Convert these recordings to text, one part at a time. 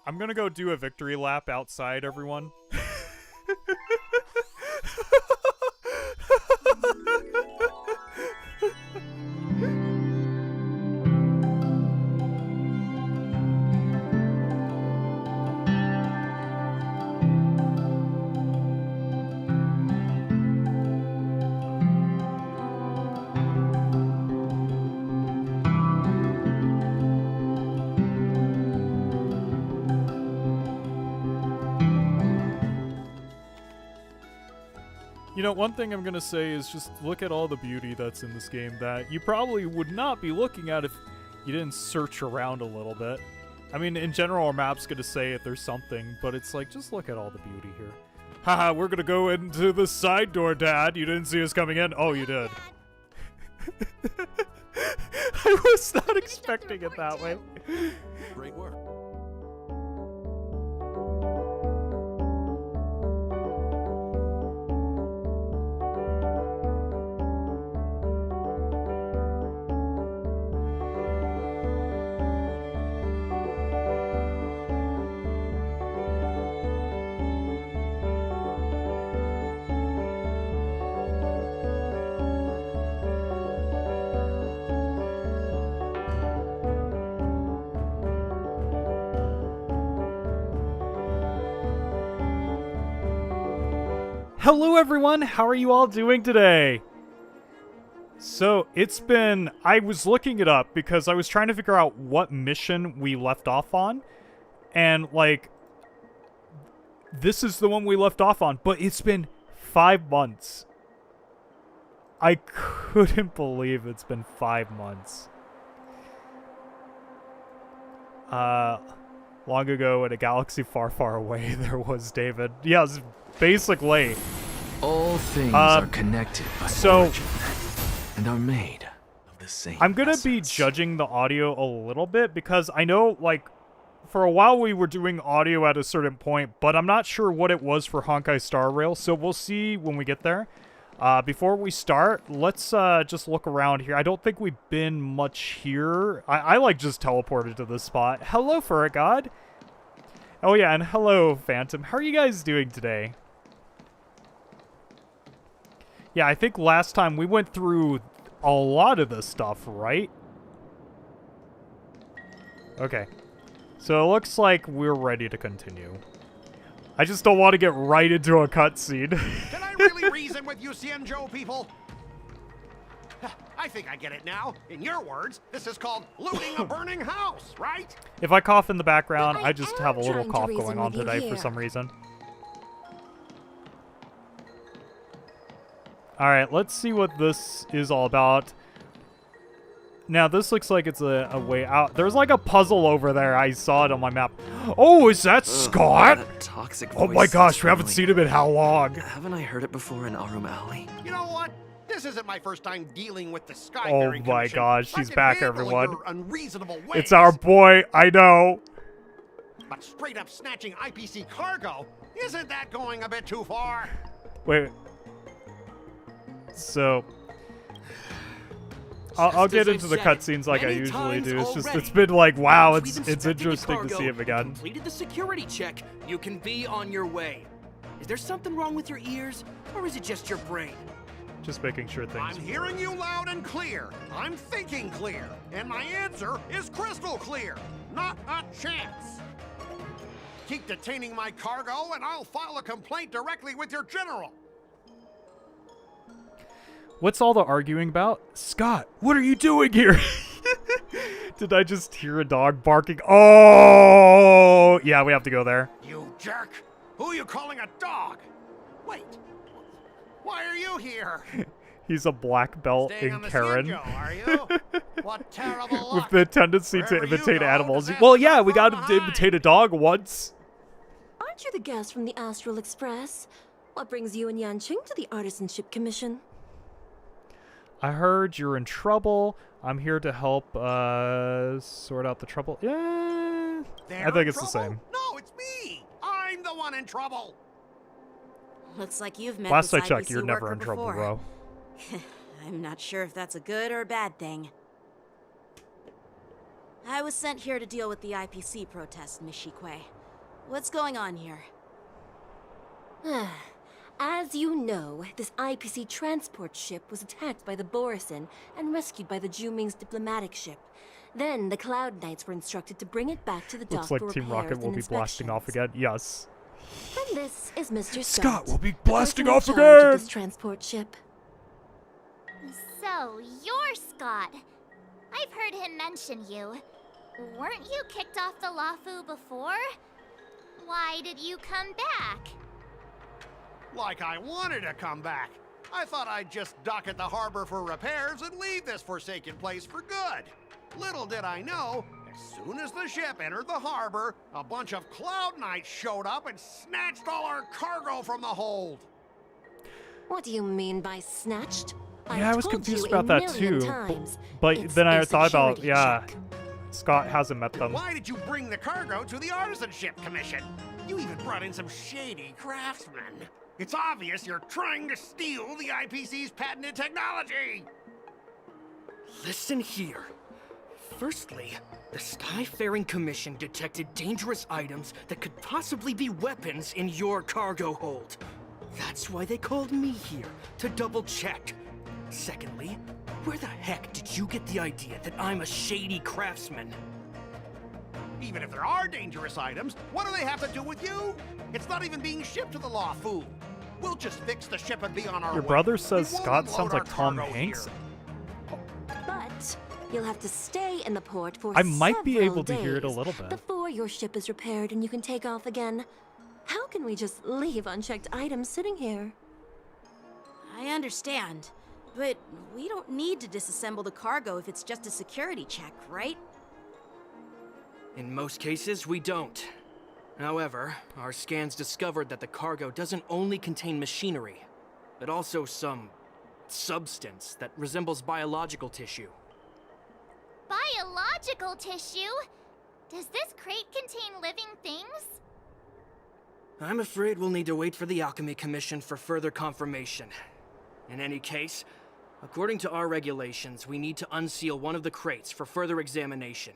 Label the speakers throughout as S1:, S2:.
S1: I'm gonna go do a victory lap outside, everyone. You know, one thing I'm gonna say is just look at all the beauty that's in this game that you probably would not be looking at if you didn't search around a little bit. I mean, in general, our map's gonna say if there's something, but it's like, just look at all the beauty here. Haha, we're gonna go into the side door, Dad. You didn't see us coming in? Oh, you did. I was not expecting it that way.
S2: Great work.
S1: Hello everyone, how are you all doing today? So, I was looking it up because I was trying to figure out what mission we left off on. And, like, this is the one we left off on, but it's been 5 months. I couldn't believe it's been 5 months. Long ago in a galaxy far, far away, there was David. Yes, basically.
S2: All things are connected by origin and are made of the same
S1: I'm gonna be
S2: essence.
S1: judging the audio a little bit because I know, like, for a while we were doing audio at a certain point, but I'm not sure what it was for Honkai Star Rail, so we'll see when we get there. Before we start, let's just look around here. I don't think we've been much here. I like just teleported to this spot. Hello, Furry God. Oh yeah, and hello, Phantom. How are you guys doing today? Yeah, I think last time we went through a lot of this stuff, right? Okay. So it looks like we're ready to continue. I just don't want to get right into a cutscene.
S3: Can I really reason with you, Xianzhou people? I think I get it now. In your words, this is called looting a burning house, right?
S1: If I cough in the background,
S4: But
S1: I just have a little
S4: trying to
S1: cough
S4: reason
S1: going on
S4: with you
S1: today for
S4: here.
S1: some reason. Alright, let's see what this is all about. Now, this looks like it's a way out. There's like a puzzle over there. I saw it on my map. Oh, is that Scott?
S2: That toxic
S1: Oh
S2: voice
S1: my gosh,
S2: sounds
S1: we haven't
S2: familiar.
S1: seen him in how long?
S2: Haven't I heard it before in Arum Alley?
S3: You know what? This isn't my first time dealing with the Sky
S1: Oh
S3: Ferry
S1: my
S3: Commission.
S1: gosh,
S3: I
S1: he's
S3: can
S1: back,
S3: handle
S1: everyone.
S3: your unreasonable ways,
S1: It's our boy, I know.
S3: but straight up snatching IPC cargo, isn't that going a bit too far?
S1: Wait. So, I'll get into the cutscenes like I usually do. It's just, it's been like, wow, it's interesting to see him again.
S5: Completed the security check. You can be on your way. Is there something wrong with your ears, or is it just your brain?
S1: Just making sure things.
S3: I'm hearing you loud and clear. I'm thinking clear. And my answer is crystal clear. Not a chance. Keep detaining my cargo and I'll file a complaint directly with your general.
S1: What's all the arguing about? Scott, what are you doing here? Did I just hear a dog barking? Oh, yeah, we have to go there.
S3: You jerk. Who are you calling a dog? Wait. Why are you here?
S1: He's a black belt
S3: Staying
S1: in
S3: on the
S1: Karen.
S3: Xianzhou, are you? What terrible luck.
S1: With the tendency to
S3: Wherever you
S1: imitate
S3: go,
S1: animals.
S3: disaster
S1: Well, yeah, we
S3: comes
S1: got him to
S3: behind.
S1: imitate a dog once.
S4: Aren't you the guest from the Astral Express? What brings you and Yanqing to the Artisanship Commission?
S1: I heard you're in trouble. I'm here to help sort out the trouble. Yeah,
S3: They're
S1: I think
S3: in
S1: it's the
S3: trouble?
S1: same.
S3: No, it's me. I'm the one in trouble.
S6: Looks like you've met
S1: Last I
S6: this
S1: checked,
S6: IPC
S1: you're never
S6: worker
S1: in trouble,
S6: before.
S1: bro.
S6: I'm not sure if that's a good or a bad thing. I was sent here to deal with the IPC protest, Miss Shikwe. What's going on here?
S4: As you know, this IPC transport ship was attacked by the Borisin and rescued by the Juming's diplomatic ship. Then the Cloud Knights were instructed to bring it back to the dock
S1: Looks like
S4: for
S1: Team
S4: repairs
S1: Rocket will
S4: and
S1: be blasting off
S4: inspections.
S1: again. Yes.
S4: And this is Mr.
S1: Scott will be
S4: the
S1: blasting
S4: person in
S1: off
S4: charge of
S1: again!
S4: this transport ship.
S7: So, you're Scott. I've heard him mention you. Weren't you kicked off the Lafu before? Why did you come back?
S3: Like I wanted to come back. I thought I'd just dock at the harbor for repairs and leave this forsaken place for good. Little did I know, as soon as the ship entered the harbor, a bunch of Cloud Knights showed up and snatched all our cargo from the hold.
S4: What do you mean by snatched?
S1: Yeah, I was
S4: told
S1: confused
S4: you
S1: about that
S4: a million
S1: too.
S4: times.
S1: But
S4: It's
S1: then I
S4: a
S1: thought about,
S4: security
S1: yeah,
S4: check.
S1: Scott hasn't met them.
S3: Why did you bring the cargo to the Artisanship Commission? You even brought in some shady craftsmen. It's obvious you're trying to steal the IPC's patented technology.
S5: Listen here. Firstly, the Skyfaring Commission detected dangerous items that could possibly be weapons in your cargo hold. That's why they called me here, to double check. Secondly, where the heck did you get the idea that I'm a shady craftsman?
S3: Even if there are dangerous items, what do they have to do with you? It's not even being shipped to the Lafu. We'll just fix the ship and be on our way.
S1: Your brother says
S3: We won't
S1: Scott
S3: unload
S1: sounds
S3: our
S1: like Tom
S3: cargo
S1: Hanks.
S3: here.
S4: But you'll have to stay in the port for
S1: I might be
S4: several
S1: able to hear it a
S4: days
S1: little bit.
S4: before your ship is repaired and you can take off again. How can we just leave unchecked items sitting here?
S6: I understand, but we don't need to disassemble the cargo if it's just a security check, right?
S5: In most cases, we don't. However, our scans discovered that the cargo doesn't only contain machinery, but also some substance that resembles biological tissue.
S7: Biological tissue? Does this crate contain living things?
S5: I'm afraid we'll need to wait for the Alchemy Commission for further confirmation. In any case, according to our regulations, we need to unseal one of the crates for further examination.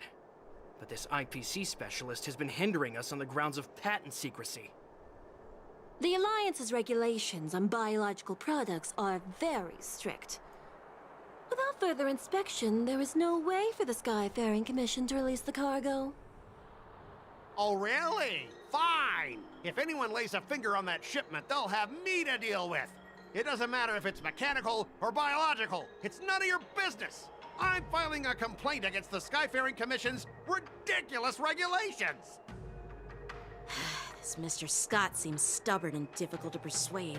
S5: But this IPC specialist has been hindering us on the grounds of patent secrecy.
S4: The Alliance's regulations on biological products are very strict. Without further inspection, there is no way for the Skyfaring Commission to release the cargo.
S3: Oh, really? Fine. If anyone lays a finger on that shipment, they'll have me to deal with. It doesn't matter if it's mechanical or biological. It's none of your business. I'm filing a complaint against the Skyfaring Commission's ridiculous regulations.
S6: This Mr. Scott seems stubborn and difficult to persuade.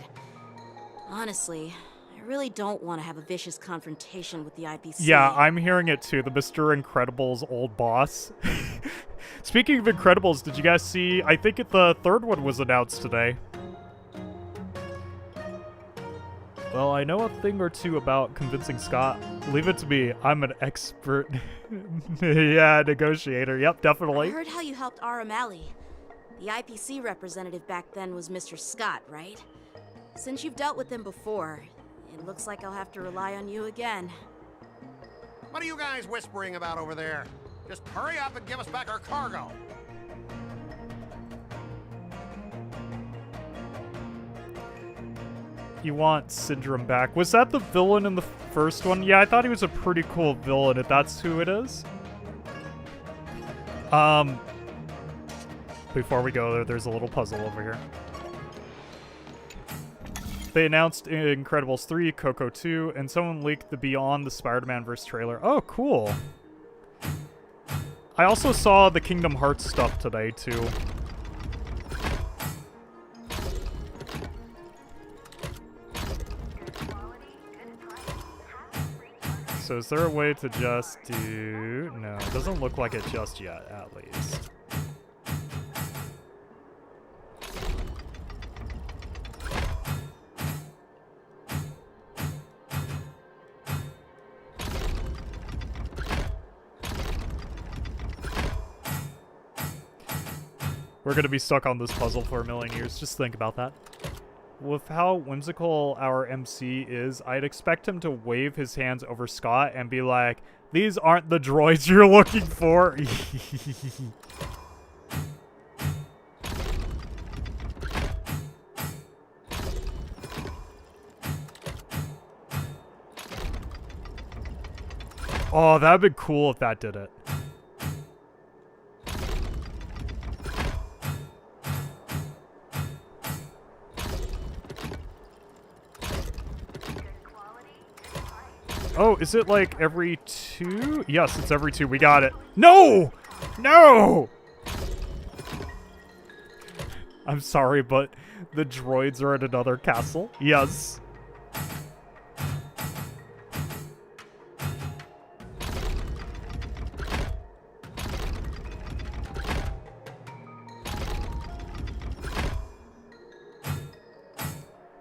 S6: Honestly, I really don't want to have a vicious confrontation with the IPC.
S1: Yeah, I'm hearing it too. The Mr. Incredible's old boss. Speaking of Incredibles, did you guys see? I think the third one was announced today. Well, I know a thing or two about convincing Scott. Leave it to me. I'm an expert. Yeah, negotiator. Yep,
S6: I
S1: definitely.
S6: heard how you helped R. O'Malley. The IPC representative back then was Mr. Scott, right? Since you've dealt with him before, it looks like I'll have to rely on you again.
S3: What are you guys whispering about over there? Just hurry up and give us back our cargo.
S1: You want Syndrome back. Was that the villain in the first one? Yeah, I thought he was a pretty cool villain, if that's who it is. Before we go, there's a little puzzle over here. They announced Incredibles 3, Coco 2, and someone leaked the Beyond the Spider-Man verse trailer. Oh, cool. I also saw the Kingdom Hearts stuff today, too. So is there a way to just do... No, it doesn't look like it just yet, at least. We're gonna be stuck on this puzzle for a million years. Just think about that. with how whimsical our MC is, I'd expect him to wave his hands over Scott and be like, "These aren't the droids you're looking for." Oh, that'd be cool if that did it. Oh, is it like every 2? Yes, it's every 2. We got it. No! No! I'm sorry, but the droids are at another castle. Yes.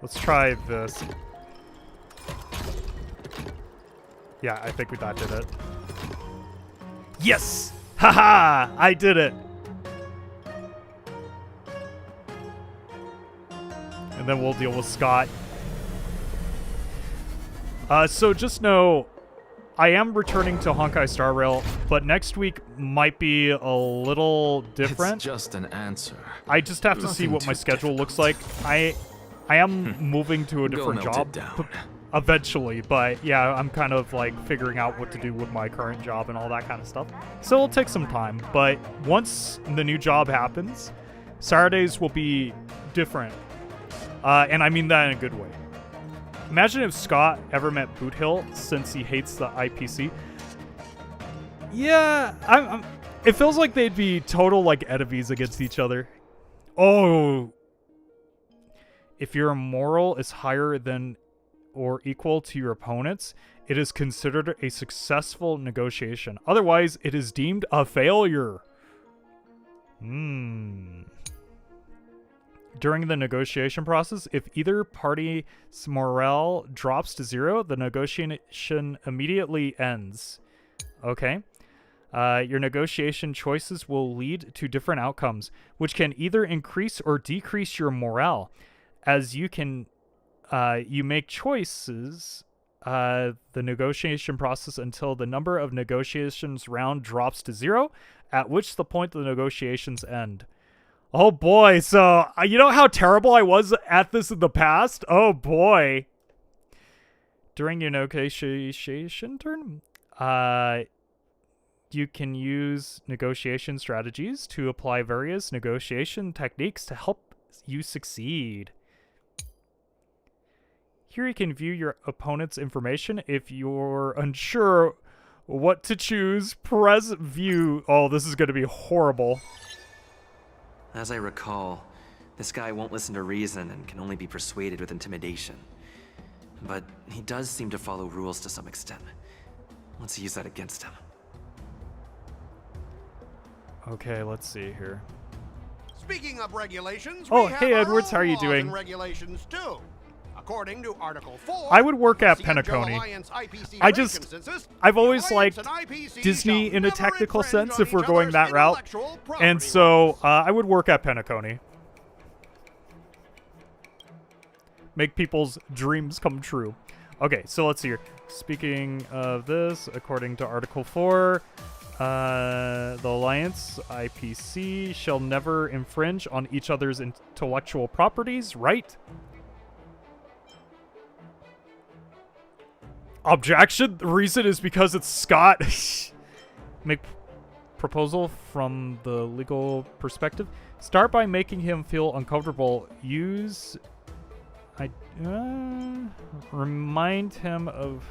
S1: Let's try this. Yeah, I think that did it. Yes! Haha! I did it! And then we'll deal with Scott. So just know, I am returning to Honkai Star Rail, but next week might be a little different.
S2: It's just an answer.
S1: I just have to see
S2: Nothing
S1: what my
S2: too
S1: schedule looks
S2: difficult.
S1: like. I am moving to a
S2: Go
S1: different
S2: melt
S1: job
S2: it down.
S1: eventually, but yeah, I'm kind of like figuring out what to do with my current job and all that kind of stuff. So it'll take some time, but once the new job happens, Saturdays will be different. And I mean that in a good way. Imagine if Scott ever met Boothill, since he hates the IPC. Yeah, it feels like they'd be total like enemies against each other. Oh, if your moral is higher than or equal to your opponent's, it is considered a successful negotiation. Otherwise, it is deemed a failure. During the negotiation process, if either party's morale drops to 0, the negotiation immediately ends. Okay. Your negotiation choices will lead to different outcomes, which can either increase or decrease your morale. As you make choices, the negotiation process until the number of negotiations round drops to 0, at which the point the negotiations end. Oh boy, so you know how terrible I was at this in the past? Oh boy. During your negotiation turn, you can use negotiation strategies to apply various negotiation techniques to help you succeed. Here you can view your opponent's information. If you're unsure what to choose, press view. Oh, this is going to be horrible.
S8: As I recall, this guy won't listen to reason and can only be persuaded with intimidation. But he does seem to follow rules to some extent. Let's use that against him.
S1: Okay, let's see here.
S3: Speaking of regulations,
S1: Oh,
S3: we have
S1: hey,
S3: our
S1: Edwards,
S3: own
S1: how are you
S3: laws
S1: doing?
S3: and regulations too. According to Article 4,
S1: I would work at
S3: of the Seattle
S1: Penacony.
S3: Alliance IPC
S1: I
S3: rank
S1: just-
S3: consensus,
S1: I've
S3: the
S1: always
S3: Alliance
S1: liked
S3: and IPC
S1: Disney
S3: shall
S1: in a
S3: never
S1: technical
S3: infringe
S1: sense
S3: on
S1: if we're
S3: each
S1: going
S3: other's
S1: that route.
S3: intellectual property
S1: And so
S3: rights.
S1: I would work at Penacony. Make people's dreams come true. Okay, so let's see here. Speaking of this, according to Article 4, the Alliance, IPC, shall never infringe on each other's intellectual properties, right? Objection? The reason is because it's Scott. Make proposal from the legal perspective. Start by making him feel uncomfortable. Use... remind him of...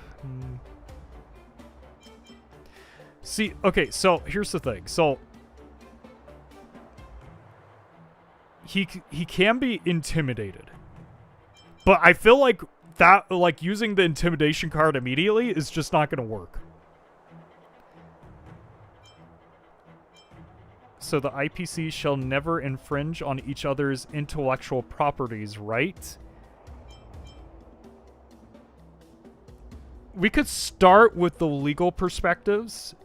S1: See, okay, so here's the thing. So he can be intimidated. But I feel like that, like, using the intimidation card immediately is just not going to work. So the IPC shall never infringe on each other's intellectual properties, right? We could start with the legal perspectives,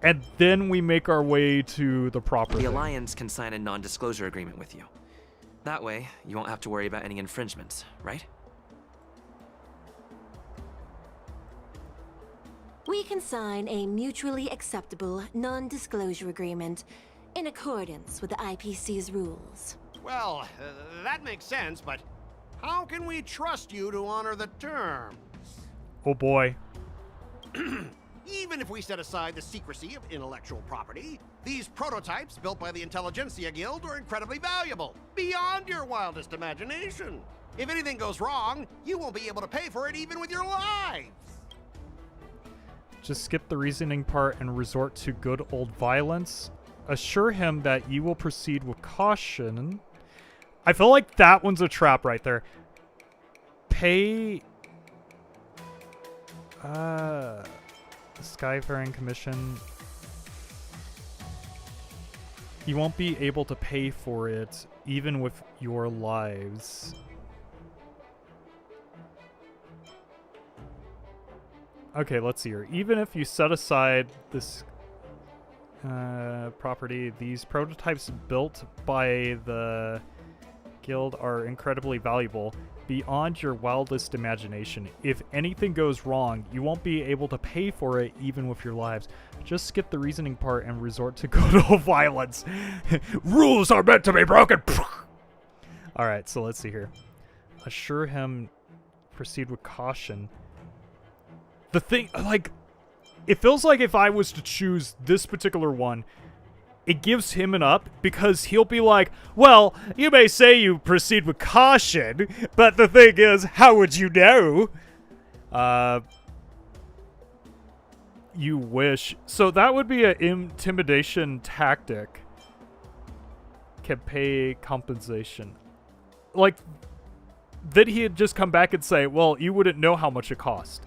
S1: and then we make our way to the property.
S8: The Alliance can sign a non-disclosure agreement with you. That way, you won't have to worry about any infringements, right?
S4: We can sign a mutually acceptable non-disclosure agreement in accordance with the IPC's rules.
S3: Well, that makes sense, but how can we trust you to honor the terms?
S1: Oh boy.
S3: Even if we set aside the secrecy of intellectual property, these prototypes built by the Intelligentsia Guild are incredibly valuable, beyond your wildest imagination. If anything goes wrong, you won't be able to pay for it even with your lives.
S1: Just skip the reasoning part and resort to good old violence. Assure him that you will proceed with caution. I feel like that one's a trap right there. Pay... the Skyfaring Commission. You won't be able to pay for it, even with your lives. Okay, let's see here. Even if you set aside this property, these prototypes built by the guild are incredibly valuable, beyond your wildest imagination. If anything goes wrong, you won't be able to pay for it even with your lives. Just skip the reasoning part and resort to good old violence. Rules are meant to be broken. Alright, so let's see here. Assure him, proceed with caution. The thing, like, it feels like if I was to choose this particular one, it gives him an up because he'll be like, well, you may say you proceed with caution, but the thing is, how would you know? You wish. So that would be an intimidation tactic. Can pay compensation. Like, then he'd just come back and say, well, you wouldn't know how much it cost.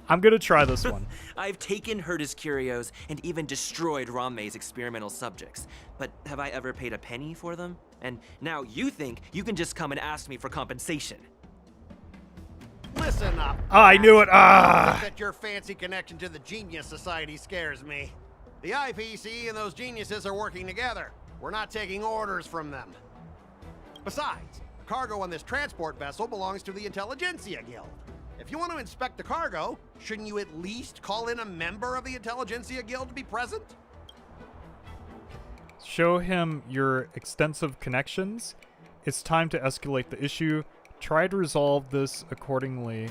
S1: I'm gonna try this one.
S8: I've taken Herta's curios and even destroyed Ramme's experimental subjects. But have I ever paid a penny for them? And now you think you can just come and ask me for compensation.
S3: Listen up.
S1: I knew it.
S3: That your fancy connection to the Genius Society scares me. The IPC and those geniuses are working together. We're not taking orders from them. Besides, cargo on this transport vessel belongs to the Intelligentsia Guild. If you want to inspect the cargo, shouldn't you at least call in a member of the Intelligentsia Guild to be present?
S1: Show him your extensive connections. It's time to escalate the issue. Try to resolve this accordingly.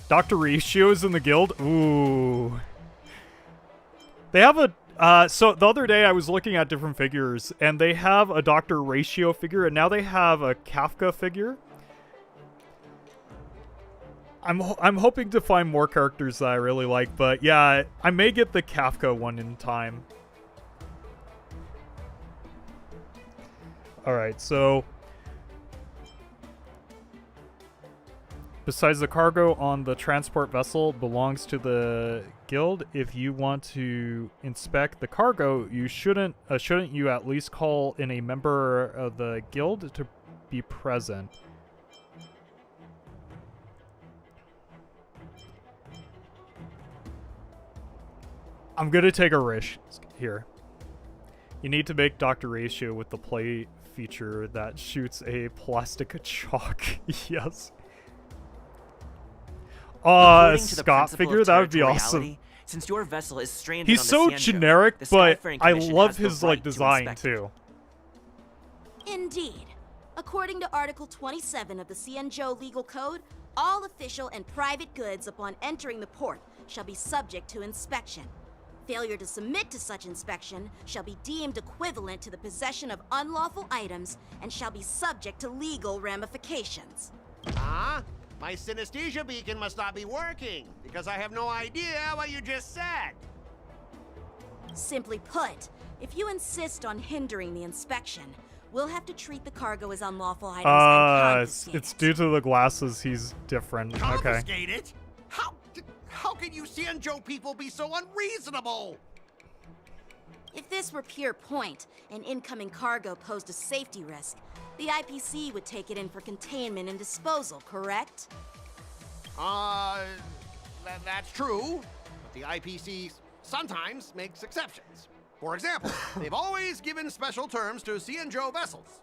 S1: Dr. Ratio's in the guild? Ooh. They have a... so the other day I was looking at different figures, and they have a Dr. Ratio figure, and now they have a Kafka figure. I'm hoping to find more characters that I really like, but yeah, I may get the Kafka one in time. Alright, so... Besides, the cargo on the transport vessel belongs to the guild. If you want to inspect the cargo, you shouldn't you at least call in a member of the guild to be present? I'm gonna take a risk here. You need to make Dr. Ratio with the play feature that shoots a plastic chalk. Yes. A Scott figure? That would be awesome.
S8: Since your vessel is stranded
S1: He's
S8: on the
S1: so
S8: Cienjo,
S1: generic,
S8: the
S1: but
S8: Skyfaring
S1: I
S8: Commission
S1: love
S8: has the
S1: his
S8: right
S1: like
S8: to
S1: design
S8: inspect it.
S1: too.
S6: Indeed. According to Article 27 of the Cienjo Legal Code, all official and private goods upon entering the port shall be subject to inspection. Failure to submit to such inspection shall be deemed equivalent to the possession of unlawful items and shall be subject to legal ramifications.
S3: Huh? My synesthesia beacon must not be working, because I have no idea what you just said.
S6: Simply put, if you insist on hindering the inspection, we'll have to treat the cargo as unlawful items and confiscate
S1: it's
S6: it.
S1: due to the glasses. He's different. Okay.
S3: Confiscate it? How can you Cienjo people be so unreasonable?
S6: If this were pure point, and incoming cargo posed a safety risk, the IPC would take it in for containment and disposal, correct?
S3: That's true. But the IPC sometimes makes exceptions. For example, they've always given special terms to Cianzhou vessels.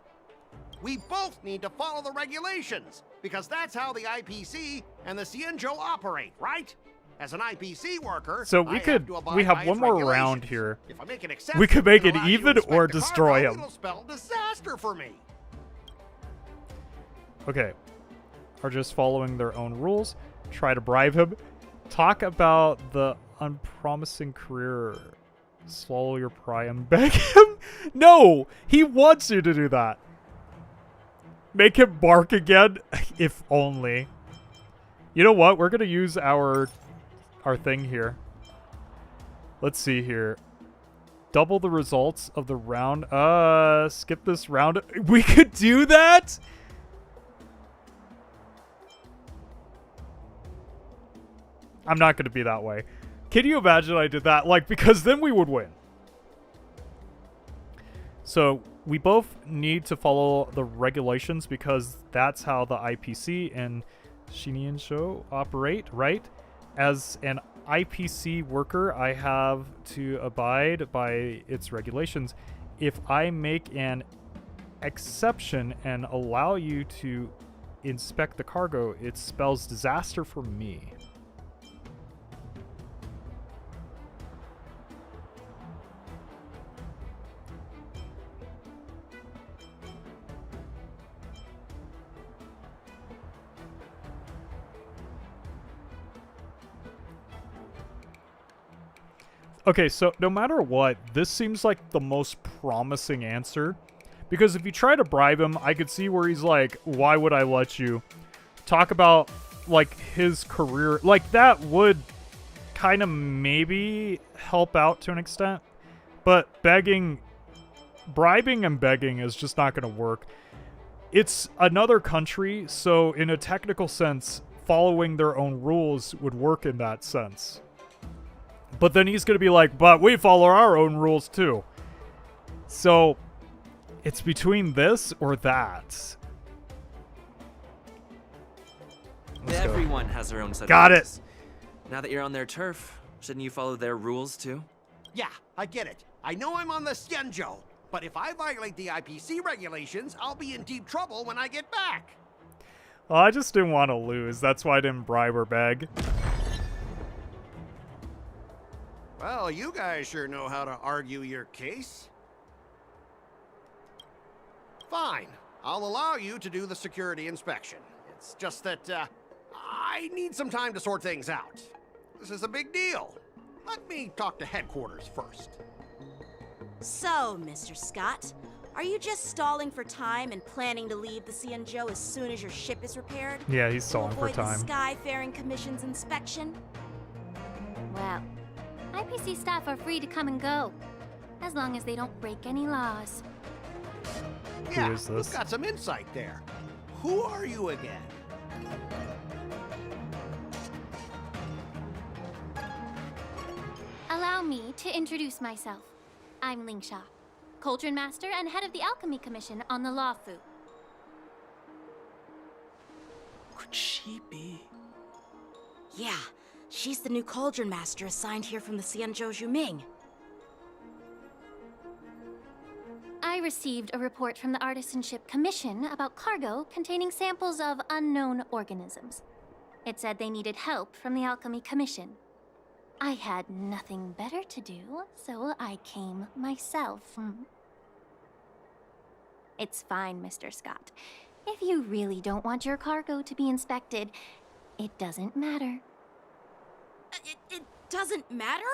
S3: We both need to follow the regulations, because that's how the IPC and the Cianzhou operate, right? As an IPC worker,
S1: So we have one more round here.
S3: If I make an exception,
S1: We could make it
S3: and allow you to
S1: even
S3: inspect
S1: or
S3: the
S1: destroy
S3: cargo,
S1: him.
S3: It'll spell disaster for me.
S1: Okay. Are just following their own rules. Try to bribe him. Talk about the unpromising career. Swallow your pride and beg him? No! He wants you to do that. Make him bark again? If only. You know what? We're gonna use our thing here. Let's see here. Double the results of the round. Skip this round. We could do that? I'm not gonna be that way. Can you imagine I did that? Like, because then we would win. So we both need to follow the regulations because that's how the IPC and Shininsho operate, right? As an IPC worker, I have to abide by its regulations. If I make an exception and allow you to inspect the cargo, it spells disaster for me. Okay, so no matter what, this seems like the most promising answer. Because if you try to bribe him, I could see where he's like, why would I let you? Talk about, like, his career. Like, that would kind of maybe help out to an extent. But bribing and begging is just not going to work. It's another country, so in a technical sense, following their own rules would work in that sense. But then he's going to be like, but we follow our own rules too. So, it's between this or that. Let's go.
S8: Everyone has their own set
S1: Got
S8: of
S1: it.
S8: rules. Now that you're on their turf, shouldn't you follow their rules too?
S3: Yeah, I get it. I know I'm on the Cianzhou, but if I violate the IPC regulations, I'll be in deep trouble when I get back.
S1: Well, I just didn't want to lose. That's why I didn't bribe or beg.
S3: Well, you guys sure know how to argue your case. Fine. I'll allow you to do the security inspection. It's just that, I need some time to sort things out. This is a big deal. Let me talk to headquarters first.
S6: So, Mr. Scott, are you just stalling for time and planning to leave the Cianzhou as soon as your ship is repaired?
S1: Yeah, he's stalling for
S6: To avoid
S1: time.
S6: the Skyfaring Commission's inspection?
S7: Well, IPC staff are free to come and go, as long as they don't break any laws.
S3: Yeah,
S1: is this?
S3: you've got some insight there. Who are you again?
S7: Allow me to introduce myself. I'm Lingsha, Cauldron Master and head of the Alchemy Commission on the Lawfu.
S5: Could she be?
S6: Yeah, she's the new Cauldron Master assigned here from the Cianzhou Juming.
S7: I received a report from the Artisanship Commission about cargo containing samples of unknown organisms. It said they needed help from the Alchemy Commission. I had nothing better to do, so I came myself. It's fine, Mr. Scott. If you really don't want your cargo to be inspected, it doesn't matter.
S6: It doesn't matter?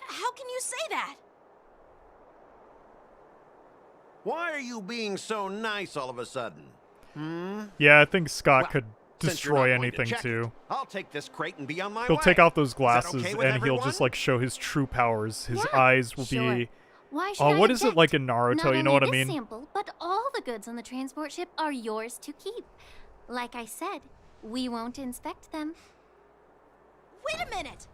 S6: How can you say that?
S3: Why are you being so nice all of a sudden?
S1: Yeah, I think Scott
S3: Well,
S1: could
S3: since you're
S1: destroy
S3: not going to
S1: anything
S3: check
S1: too.
S3: it, I'll take this crate and be on my
S1: He'll
S3: way.
S1: take off those
S3: Is that
S1: glasses
S3: okay with
S1: and he'll
S3: everyone?
S1: just like show his true powers. His
S7: Yeah,
S1: eyes will
S7: sure.
S1: be.
S7: Why should
S1: Oh,
S7: I
S1: what is it
S7: object?
S1: like in Naruto?
S7: Not
S1: You know
S7: only
S1: what I
S7: this
S1: mean?
S7: sample, but all the goods on the transport ship are yours to keep. Like I said, we won't inspect them.
S6: Wait a minute!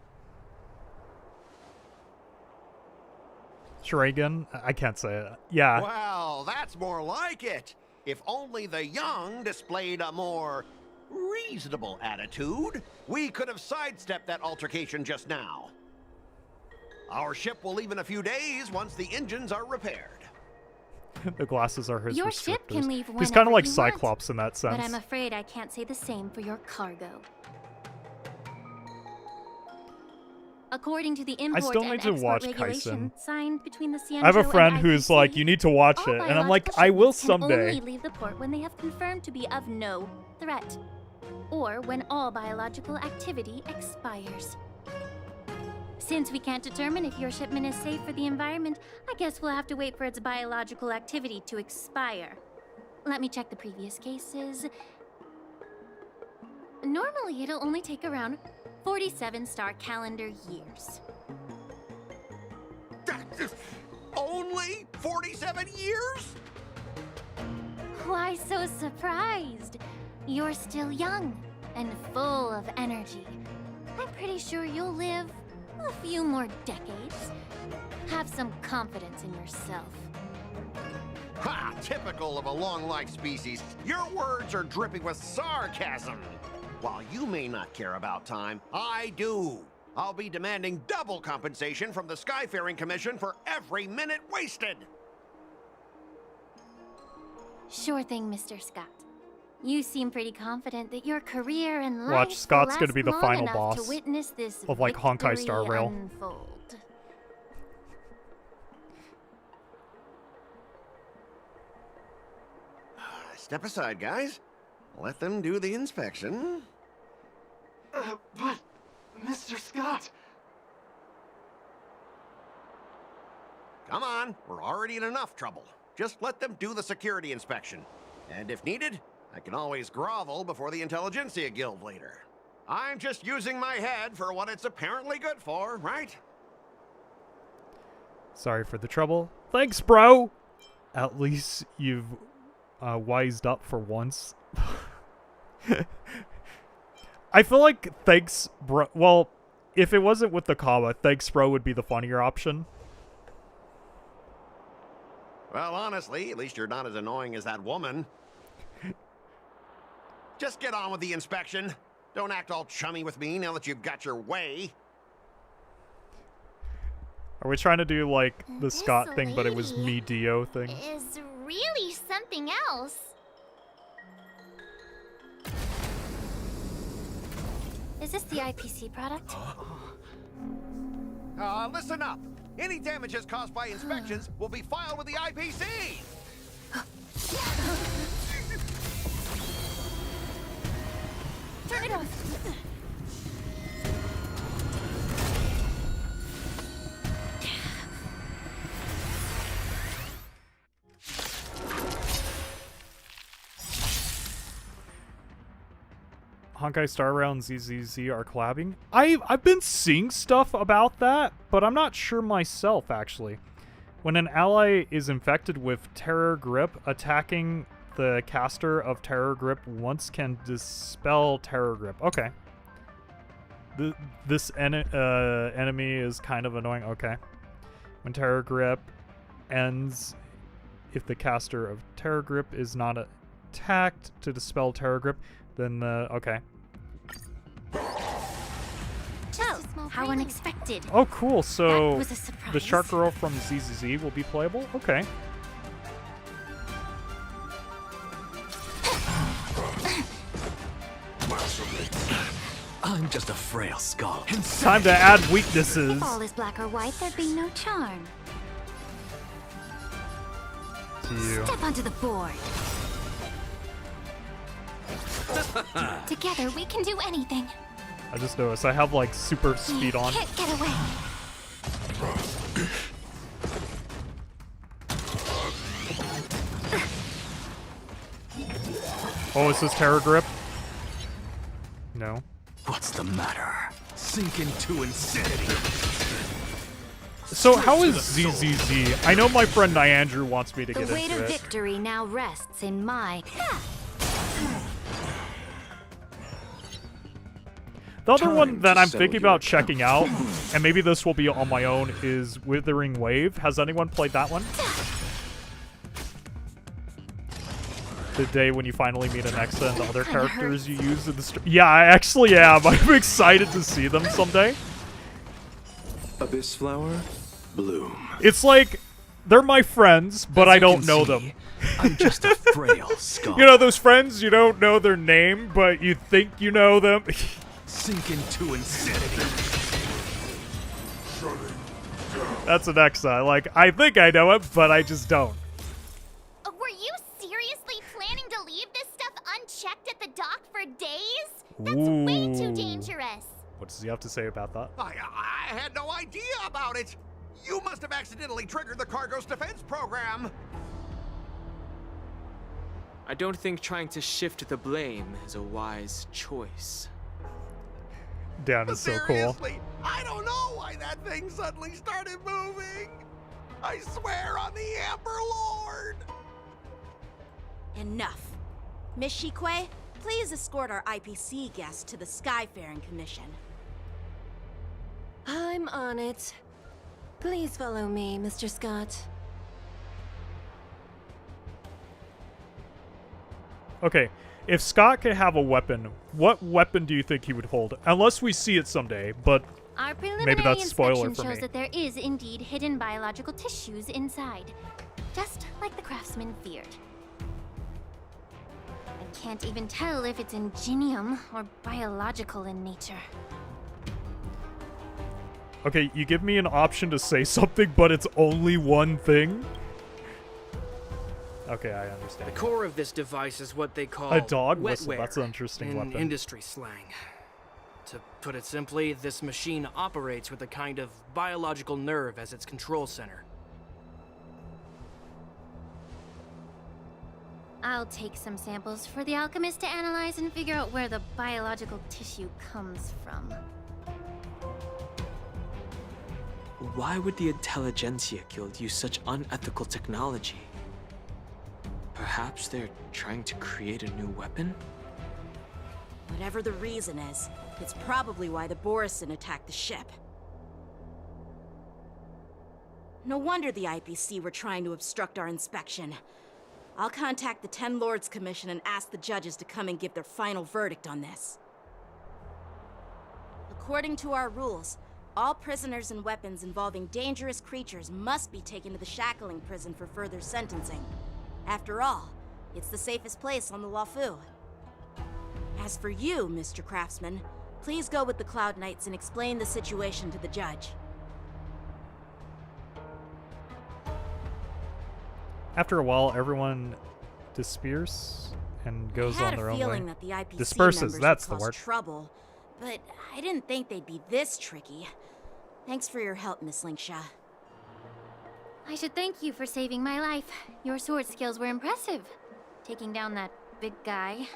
S1: Shuriken? I can't say it. Yeah.
S3: Well, that's more like it. If only the young displayed a more reasonable attitude, we could have sidestepped that altercation just now. Our ship will leave in a few days once the engines are repaired.
S1: The glasses are his
S7: Your ship can
S1: restrictors.
S7: leave
S1: He's kind
S7: whenever
S1: of like
S7: you want,
S1: Cyclops in that sense.
S7: But I'm afraid I can't say the same for your cargo. According to the import
S1: still
S7: and
S1: need to watch
S7: export regulation
S1: Kaisen.
S7: signed between the Cianjo
S1: I have a friend
S7: and
S1: who's
S7: IPC,
S1: like, you need to watch
S7: all
S1: it. And I'm like,
S7: biological
S1: I will
S7: shipments can
S1: someday.
S7: only leave the port when they have confirmed to be of no threat, or when all biological activity expires. Since we can't determine if your shipment is safe for the environment, I guess we'll have to wait for its biological activity to expire. Let me check the previous cases. Normally, it'll only take around 47 star calendar years.
S3: Only 47 years?
S7: Why so surprised? You're still young and full of energy. I'm pretty sure you'll live a few more decades. Have some confidence in yourself.
S3: Ha! Typical of a long-life species. Your words are dripping with sarcasm. While you may not care about time, I do. I'll be demanding double compensation from the Skyfaring Commission for every minute wasted.
S7: Sure thing, Mr. Scott. You seem pretty confident that your career and life
S1: Watch, Scott's
S7: will
S1: gonna be
S7: last
S1: the
S7: long
S1: final
S7: enough
S1: boss
S7: to witness this
S1: of, like, Honkai Star
S7: victory
S1: Rail.
S7: unfold.
S3: Step aside, guys. Let them do the inspection.
S2: But, Mr. Scott...
S3: Come on, we're already in enough trouble. Just let them do the security inspection. And if needed, I can always grovel before the Intelligentsia Guild later. I'm just using my head for what it's apparently good for, right?
S1: Sorry for the trouble. Thanks, bro! At least you've wised up for once. I feel like thanks, bro. Well, if it wasn't with the comma, thanks, bro would be the funnier option.
S3: Well, honestly, at least you're not as annoying as that woman. Just get on with the inspection. Don't act all chummy with me now that you've got your way.
S1: Are we trying to do like the
S7: This
S1: Scott thing, but it was
S7: lady
S1: me Dio thing?
S7: Is really something else. Is this the IPC product?
S3: Listen up. Any damages caused by inspections will be filed with the IPC.
S7: Turn it off.
S1: Honkai Star Rail and ZZZ are collabing. I've been seeing stuff about that, but I'm not sure myself, actually. When an ally is infected with Terror Grip, attacking the caster of Terror Grip once can dispel Terror Grip. Okay. This enemy is kind of annoying. Okay. When Terror Grip ends, if the caster of Terror Grip is not attacked to dispel Terror Grip, then the... Okay.
S7: Oh, how unexpected.
S1: Oh, cool.
S7: That
S1: So
S7: was a surprise.
S1: the Shark Girl from ZZZ will be playable? Okay.
S2: I'm just a frail skull.
S1: Time to add weaknesses.
S7: If all is black or white, there'd be no charm.
S1: To you.
S7: Step onto the board. Together, we can do anything.
S1: I just noticed I have like super speed
S7: You
S1: on.
S7: can't get away.
S1: Oh, is this Terror Grip? No.
S2: What's the matter? Sink into insanity.
S1: So how is ZZZ? I know my friend Nyandrew wants me to get
S7: The weight
S1: into
S7: of
S1: it.
S7: victory now rests in my...
S1: The other
S2: Time
S1: one that
S2: to
S1: I'm
S2: settle
S1: thinking
S2: your
S1: about checking out, and maybe this will be on my own, is Withering Wave. Has anyone played that one? The day when you finally meet an Exa and the other
S7: Kinda
S1: characters you use in the Yeah, I actually am. I'm excited to see them someday.
S2: Abyss flower, bloom.
S1: It's like they're my friends, but
S2: As
S1: I
S2: you
S1: don't
S2: can
S1: know
S2: see,
S1: them.
S2: I'm just a frail skull.
S1: You know those friends you don't know their name, but you think you know them?
S2: Sink into insanity.
S1: That's an Exa. Like, I think I know it, but I just don't.
S9: Were you seriously planning to leave this stuff unchecked at the dock for days? That's way too dangerous.
S1: What does he have to say about that?
S3: I had no idea about it. You must have accidentally triggered the cargo's defense program.
S10: I don't think trying to shift the blame is a wise choice.
S1: Dan is so cool.
S3: Seriously, I don't know why that thing suddenly started moving. I swear on the Amber Lord.
S6: Enough. Miss Shikwe, please escort our IPC guest to the Skyfaring Commission.
S4: I'm on it. Please follow me, Mr. Scott.
S1: Okay, if Scott could have a weapon, what weapon do you think he would hold? Unless we see it someday, but
S7: Our preliminary
S1: maybe that's a spoiler
S7: inspection
S1: for
S7: shows
S1: me.
S7: that there is indeed hidden biological tissues inside, just like the craftsman feared. I can't even tell if it's ingenium or biological in nature.
S1: Okay, you give me an option to say something, but it's only one thing? Okay, I
S5: The
S1: understand.
S5: core of this device is what they call
S1: A dog whistle,
S5: wetware
S1: that's an interesting
S5: in
S1: weapon.
S5: industry slang. To put it simply, this machine operates with a kind of biological nerve as its control center.
S7: I'll take some samples for the alchemist to analyze and figure out where the biological tissue comes from.
S10: Why would the Intelligentsia Guild use such unethical technology? Perhaps they're trying to create a new weapon?
S6: Whatever the reason is, it's probably why the Borison attacked the ship. No wonder the IPC were trying to obstruct our inspection. I'll contact the Ten Lords Commission and ask the judges to come and give their final verdict on this. According to our rules, all prisoners and weapons involving dangerous creatures must be taken to the shackling prison for further sentencing. After all, it's the safest place on the Wafu. As for you, Mr. Craftsman, please go with the Cloud Knights and explain the situation to the judge.
S1: After a while, everyone disperses and goes
S6: I
S1: on
S6: had
S1: their
S6: a
S1: own
S6: feeling
S1: way.
S6: that the IPC
S1: Disperses,
S6: members
S1: that's
S6: would
S1: the
S6: cause
S1: word.
S6: trouble, but I didn't think they'd be this tricky. Thanks for your help, Miss Linksha.
S7: I should thank you for saving my life. Your sword skills were impressive, taking down that big guy.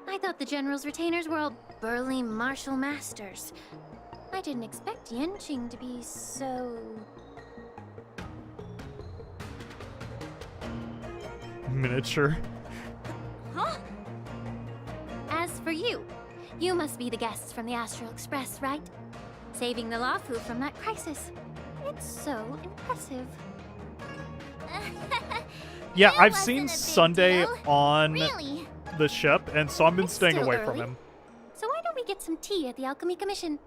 S7: I thought the General's retainers were all burly martial masters. I didn't expect Yenching to be so...
S1: Miniature.
S6: Huh?
S7: As for you, you must be the guests from the Astral Express, right? Saving the Lafu from that crisis. It's so impressive.
S1: Yeah,
S9: It
S1: I've
S9: wasn't
S1: seen
S9: a big
S1: Sunday
S9: deal.
S1: on
S9: Really?
S1: the ship, and so I've been
S7: It's
S1: staying
S7: still
S1: away from
S7: early.
S1: him.
S7: So why don't we get some tea at the Alchemy Commission?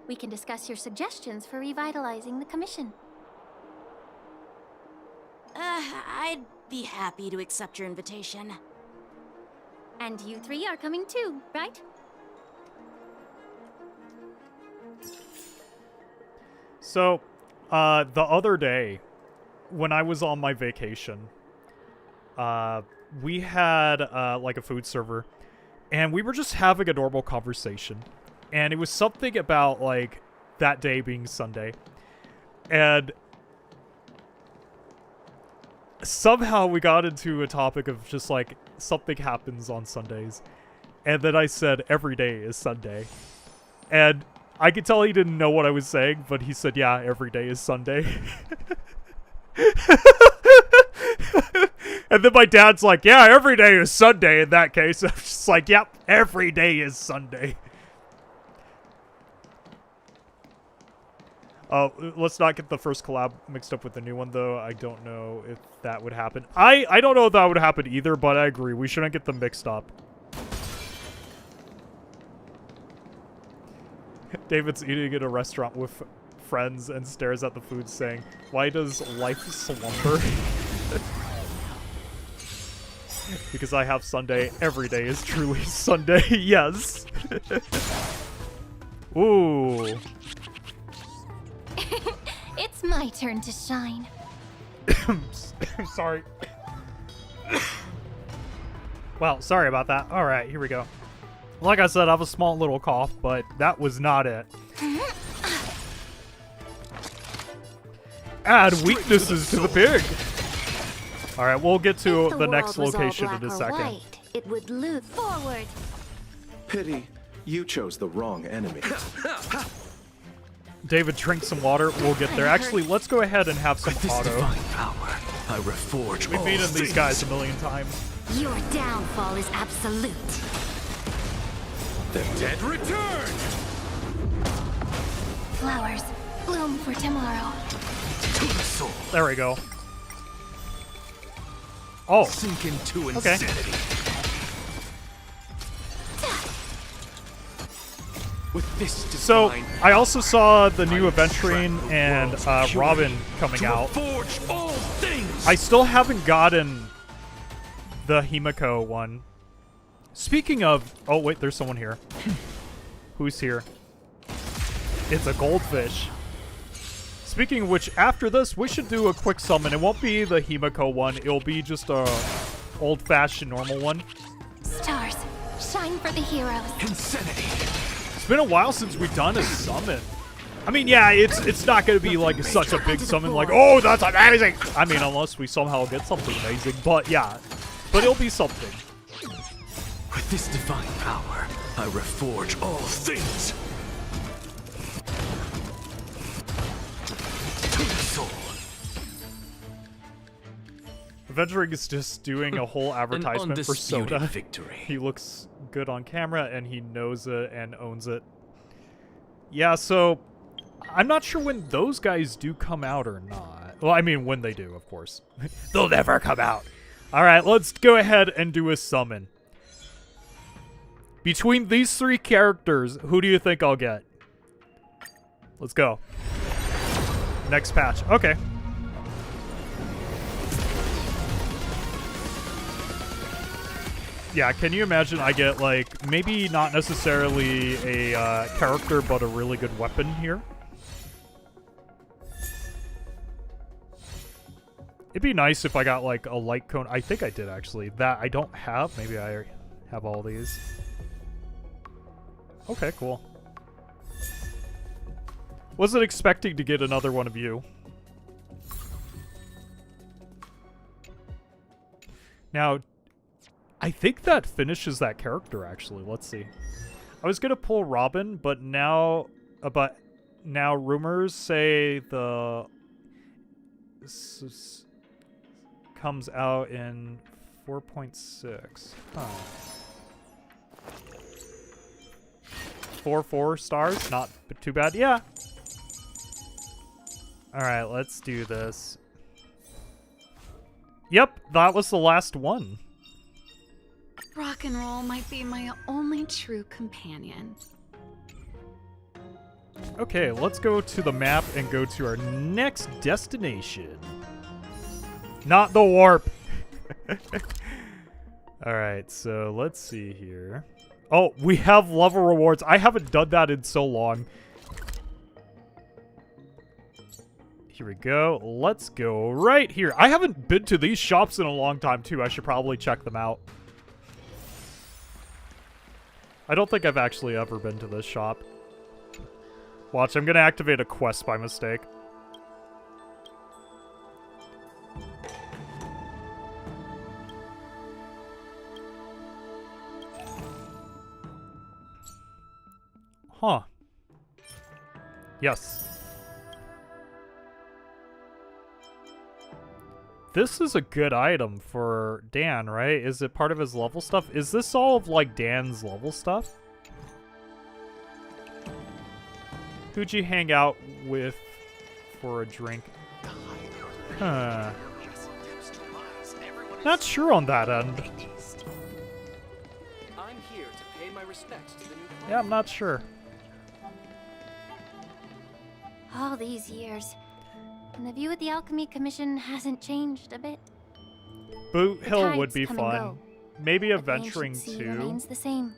S7: We can discuss your suggestions for revitalizing the commission.
S6: I'd be happy to accept your invitation.
S7: And you three are coming too, right?
S1: So, the other day, when I was on my vacation, we had, like a food server, and we were just having a normal conversation. And it was something about, like, that day being Sunday. And somehow we got into a topic of just, like, something happens on Sundays. And then I said, every day is Sunday. And I could tell he didn't know what I was saying, but he said, yeah, every day is Sunday. And then my dad's like, yeah, every day is Sunday in that case. I'm just like, yep, every day is Sunday. Let's not get the first collab mixed up with the new one, though. I don't know if that would happen. I don't know if that would happen either, but I agree. We shouldn't get them mixed up. David's eating at a restaurant with friends and stares at the food saying, "Why does life slumber?" Because I have Sunday. Every day is truly Sunday. Yes. Ooh.
S7: It's my turn to shine.
S1: Sorry. Well, sorry about that. All right, here we go. Like I said, I have a small little cough, but that was not it. Add weaknesses to the pig. All right, we'll get to
S7: If
S1: the next
S7: world was all
S1: location
S7: black
S1: in a
S7: or
S1: second.
S7: white, it would lose forward.
S11: Pity, you chose the wrong enemy.
S1: David, drink some water. We'll get there. Actually, let's go ahead and have some
S2: This
S1: auto.
S2: divine power, I reforge
S1: We've
S2: all
S1: beaten these
S2: things.
S1: guys a million times.
S7: Your downfall is absolute.
S11: The dead return!
S7: Flowers bloom for tomorrow.
S2: To the soul.
S1: There we go. Oh,
S2: Sink into
S1: okay.
S2: insanity. With this
S1: So,
S2: divine
S1: I also saw the new
S2: I
S1: Aventurine
S2: extract the
S1: and
S2: world's
S1: Robin
S2: purity
S1: coming
S2: to
S1: out.
S2: reforge all things.
S1: I still haven't gotten the Himiko one. Speaking of... Oh, wait, there's someone here. Who's here? It's a goldfish. Speaking of which, after this, we should do a quick summon. It won't be the Himiko one. It'll be just a old-fashioned normal one.
S7: Stars, shine for the heroes.
S2: Insanity.
S1: It's been a while since we've done a summon. I mean, yeah, it's not going to be like such a big summon like, oh, that's amazing. I mean, unless we somehow get something amazing. But yeah, but it'll be something.
S2: With this divine power, I reforge all things. To the soul.
S1: Adventuring is just doing a whole advertisement for
S2: undisputed
S1: soda.
S2: victory.
S1: He looks good on camera and he knows it and owns it. Yeah, so I'm not sure when those guys do come out or not. Well, I mean, when they do, of course. They'll never come out. All right, let's go ahead and do a summon. Between these three characters, who do you think I'll get? Let's go. Next patch. Okay. Yeah, can you imagine I get, like, maybe not necessarily a character, but a really good weapon here? It'd be nice if I got, like, a light cone. I think I did, actually. That I don't have. Maybe I have all these. Okay, cool. Wasn't expecting to get another one of you. Now, I think that finishes that character, actually. Let's see. I was gonna pull Robin, but now rumors say the comes out in 4.6. Huh. 4 stars, not too bad. Yeah. All right, let's do this. Yep, that was the last one.
S12: Rock and roll might be my only true companion.
S1: Okay, let's go to the map and go to our next destination. Not the warp. Alright, so let's see here. Oh, we have level rewards. I haven't done that in so long. Here we go. Let's go right here. I haven't been to these shops in a long time, too. I should probably check them out. I don't think I've actually ever been to this shop. Watch, I'm gonna activate a quest by mistake. Huh. Yes. This is a good item for Dan, right? Is it part of his level stuff? Is this all of, like, Dan's level stuff? Who'd you hang out with for a drink? Huh. Not sure on that end.
S5: I'm here to pay my respects to the new
S1: Yeah, I'm not sure.
S7: All these years, and the view of the Alchemy Commission hasn't changed a bit.
S1: Boot
S7: The
S1: Hill would
S7: tides
S1: be
S7: come and
S1: fun.
S7: go,
S1: Maybe
S7: but the
S1: adventuring
S7: ancient sea
S1: too.
S7: remains the same.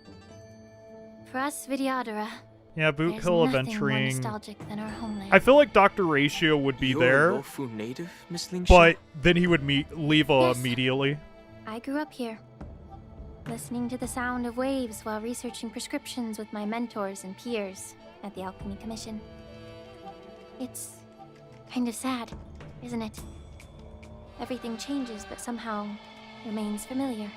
S7: For us Vidyadhara,
S1: Yeah, Boot
S7: there's
S1: Hill
S7: nothing more
S1: adventuring.
S7: nostalgic than our homeland.
S1: I feel like Dr. Ratio would be
S10: You're
S1: there,
S10: a Lofu native, Miss Lingsha?
S1: but then he would leave
S7: Yes.
S1: immediately.
S7: I grew up here, listening to the sound of waves while researching prescriptions with my mentors and peers at the Alchemy Commission. It's kind of sad, isn't it? Everything changes, but somehow remains familiar.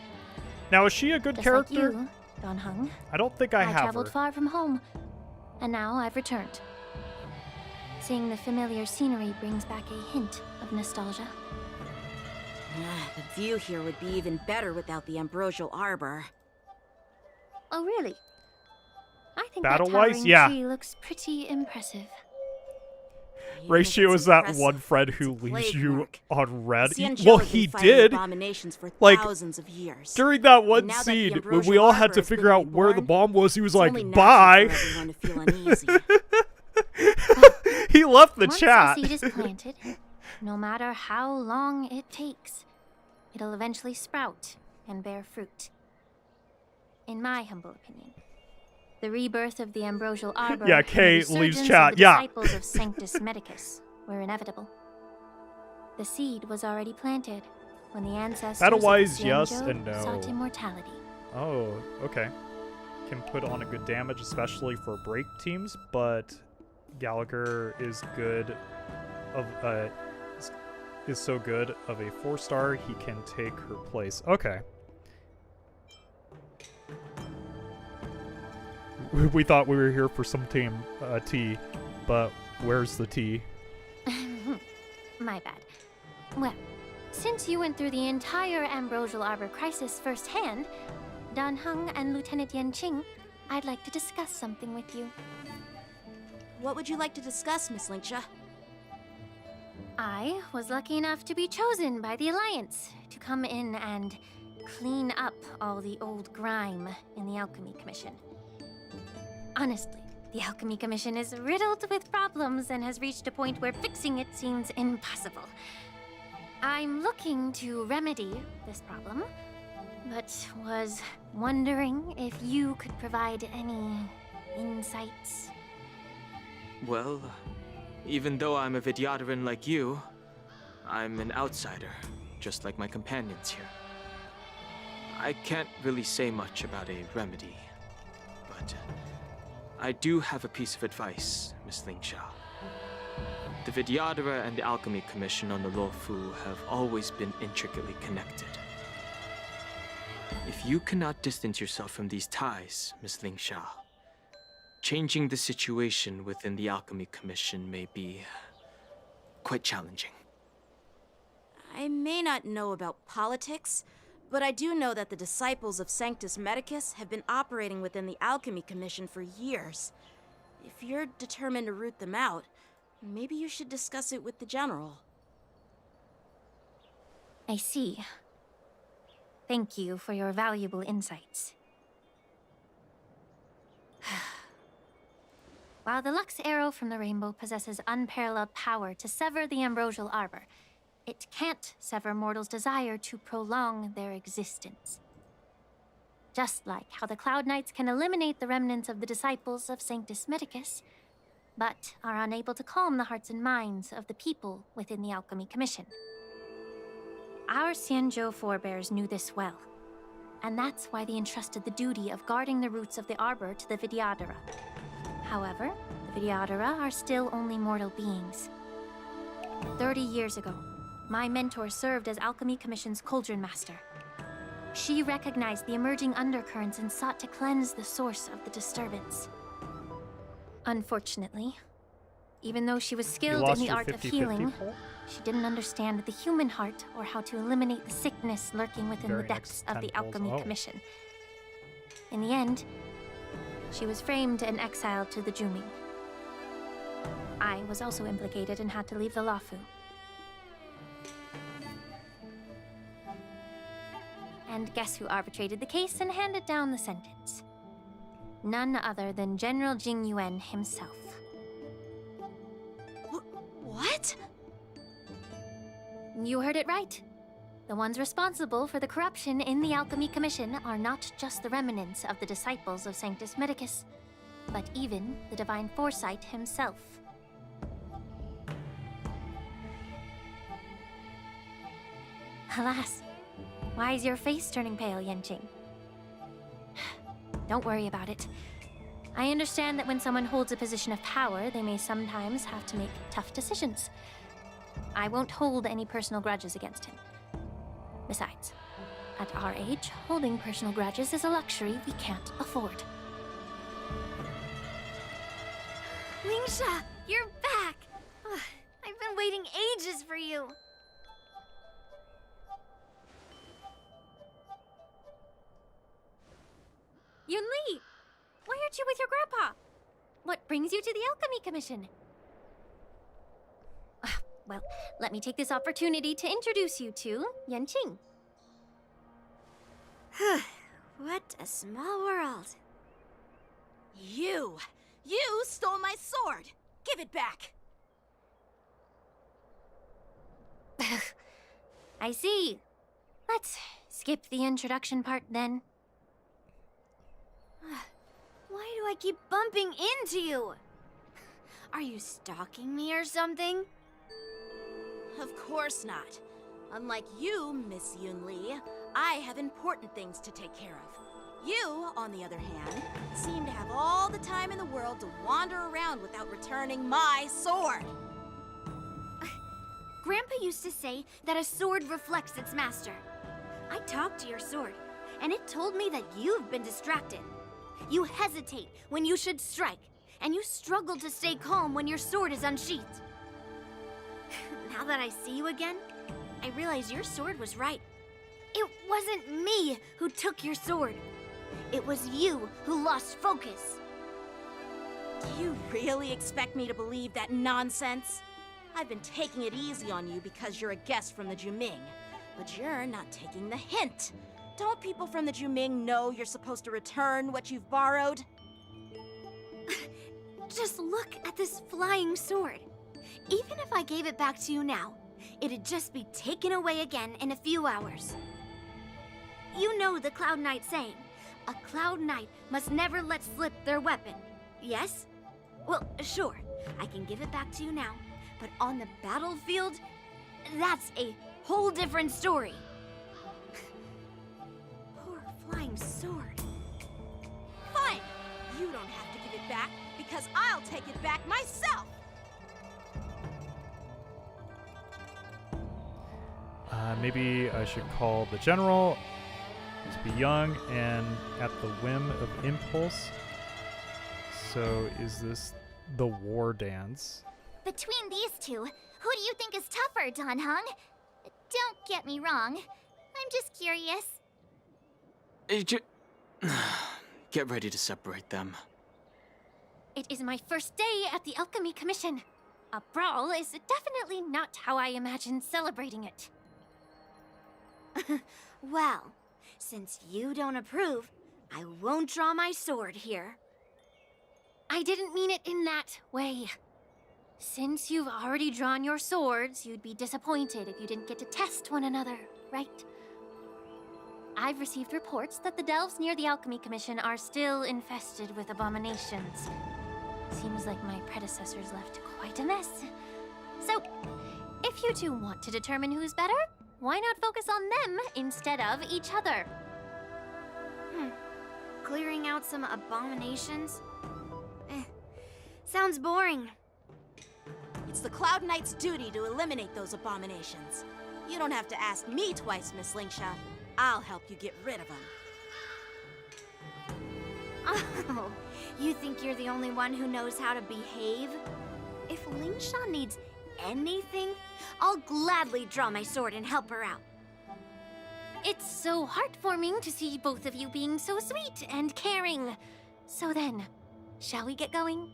S1: Now, is she a good
S7: Just
S1: character?
S7: like you, Don Hung.
S1: I don't think I have
S7: traveled
S1: her.
S7: far from home, and now I've returned. Seeing the familiar scenery brings back a hint of nostalgia.
S6: The view here would be even better without the ambrosial arbor.
S7: Oh, really? I think
S1: Battle-wise,
S7: that towering
S1: yeah.
S7: tree looks pretty impressive.
S1: Ratio is that one friend who
S6: It's a
S1: leaves
S6: plague
S1: you
S6: mark.
S1: on red.
S6: Xianzhou
S1: Well,
S6: has been
S1: he
S6: fighting
S1: did.
S6: abominations for
S1: Like,
S6: thousands of years.
S1: During that
S6: And
S1: one
S6: now that the
S1: scene, when
S6: ambrosial
S1: we all had
S6: arbor
S1: to
S6: has been
S1: figure out where the
S6: reborn,
S1: bomb was, he was
S6: it's
S1: like,
S6: only natural
S1: bye.
S6: for everyone to feel uneasy.
S1: He left the
S7: Once
S1: chat.
S7: a seed is planted, no matter how long it takes, it'll eventually sprout and bear fruit. In my humble opinion, the rebirth of the ambrosial arbor
S1: Yeah,
S7: and
S1: Kay
S7: the
S1: leaves
S7: resurgence
S1: chat,
S7: of the
S1: yeah.
S7: disciples of Sanctus Medicus were inevitable. The seed was already planted when the ancestors
S1: Battle-wise,
S7: of the
S1: yes
S7: Xianzhou
S1: and no.
S7: sought immortality.
S1: Oh, okay. Can put on a good damage, especially for break teams, but Gallagher is good of is so good of a 4-star he can take her place. Okay. We thought we were here for some team tea, but where's the tea?
S7: My bad. Well, since you went through the entire Ambrosial Arbor crisis firsthand, Dan Heng and Lieutenant Yan Qing, I'd like to discuss something with you.
S6: What would you like to discuss, Miss Lingsha?
S7: I was lucky enough to be chosen by the Alliance to come in and clean up all the old grime in the Alchemy Commission. Honestly, the Alchemy Commission is riddled with problems and has reached a point where fixing it seems impossible. I'm looking to remedy this problem, but was wondering if you could provide any insights.
S10: Well, even though I'm a Vidyadaran like you, I'm an outsider, just like my companions here. I can't really say much about a remedy, but I do have a piece of advice, Miss Lingsha. The Vidyadara and the Alchemy Commission on the Luofu have always been intricately connected. If you cannot distance yourself from these ties, Miss Lingsha, changing the situation within the Alchemy Commission may be quite challenging.
S6: I may not know about politics, but I do know that the disciples of Sanctus Medicus have been operating within the Alchemy Commission for years. If you're determined to root them out, maybe you should discuss it with the General.
S7: I see. Thank you for your valuable insights. While the Lux Arrow from the Rainbow possesses unparalleled power to sever the Ambrosial Arbor, it can't sever mortals' desire to prolong their existence. Just like how the Cloud Knights can eliminate the remnants of the disciples of Sanctus Medicus, but are unable to calm the hearts and minds of the people within the Alchemy Commission. Our Xianzhou forebears knew this well, and that's why they entrusted the duty of guarding the roots of the Arbor to the Vidyadara. However, the Vidyadara are still only mortal beings. 30 years ago, my mentor served as Alchemy Commission's Cauldron Master. She recognized the emerging undercurrents and sought to cleanse the source of the disturbance. Unfortunately, even though she was skilled in the art of healing, she didn't understand the human heart or how to eliminate the sickness lurking within the depths of the Alchemy Commission. In the end, she was framed and exiled to the Jumi. I was also implicated and had to leave the Luofu. And guess who arbitrated the case and handed down the sentence? None other than General Jing Yuan himself.
S6: What?
S7: You heard it right. The ones responsible for the corruption in the Alchemy Commission are not just the remnants of the disciples of Sanctus Medicus, but even the Divine Foresight himself. Alas, why is your face turning pale, Yanqing? Don't worry about it. I understand that when someone holds a position of power, they may sometimes have to make tough decisions. I won't hold any personal grudges against him. Besides, at our age, holding personal grudges is a luxury we can't afford.
S9: Lingsha, you're back! Ugh, I've been waiting ages for you.
S7: Yunli! Why aren't you with your grandpa? What brings you to the Alchemy Commission? Well, let me take this opportunity to introduce you to Yanqing.
S6: What a small world. You stole my sword! Give it back!
S7: I see. Let's skip the introduction part then.
S9: Why do I keep bumping into you? Are you stalking me or something?
S6: Of course not. Unlike you, Miss Yunli, I have important things to take care of. You, on the other hand, seem to have all the time in the world to wander around without returning my sword.
S9: Grandpa used to say that a sword reflects its master. I talked to your sword, and it told me that you've been distracted. You hesitate when you should strike, and you struggle to stay calm when your sword is unsheathed. Now that I see you again, I realize your sword was right. It wasn't me who took your sword. It was you who lost focus.
S6: Do you really expect me to believe that nonsense? I've been taking it easy on you because you're a guest from the Juming, but you're not taking the hint. Don't people from the Juming know you're supposed to return what you've borrowed?
S9: Just look at this flying sword. Even if I gave it back to you now, it'd just be taken away again in a few hours. You know the Cloud Knight saying, a Cloud Knight must never let slip their weapon, yes? Well, sure, I can give it back to you now, but on the battlefield, that's a whole different story. Poor flying sword.
S6: Fine! You don't have to give it back, because I'll take it back myself!
S1: Maybe I should call the general to be young and at the whim of impulse. So is this the war dance?
S9: Between these two, who do you think is tougher, Dan Heng? Don't get me wrong. I'm just curious.
S10: Get ready to separate them.
S7: It is my first day at the Alchemy Commission. A brawl is definitely not how I imagined celebrating it.
S9: Well, since you don't approve, I won't draw my sword here.
S7: I didn't mean it in that way. Since you've already drawn your swords, you'd be disappointed if you didn't get to test one another, right? I've received reports that the delves near the Alchemy Commission are still infested with abominations. Seems like my predecessors left quite a mess. So, if you two want to determine who's better, why not focus on them instead of each other?
S9: Clearing out some abominations? Sounds boring.
S6: It's the Cloud Knight's duty to eliminate those abominations. You don't have to ask me twice, Miss Lingsha. I'll help you get rid of them.
S9: Oh, you think you're the only one who knows how to behave? If Lingsha needs anything, I'll gladly draw my sword and help her out.
S7: It's so heartwarming to see both of you being so sweet and caring. So then, shall we get going?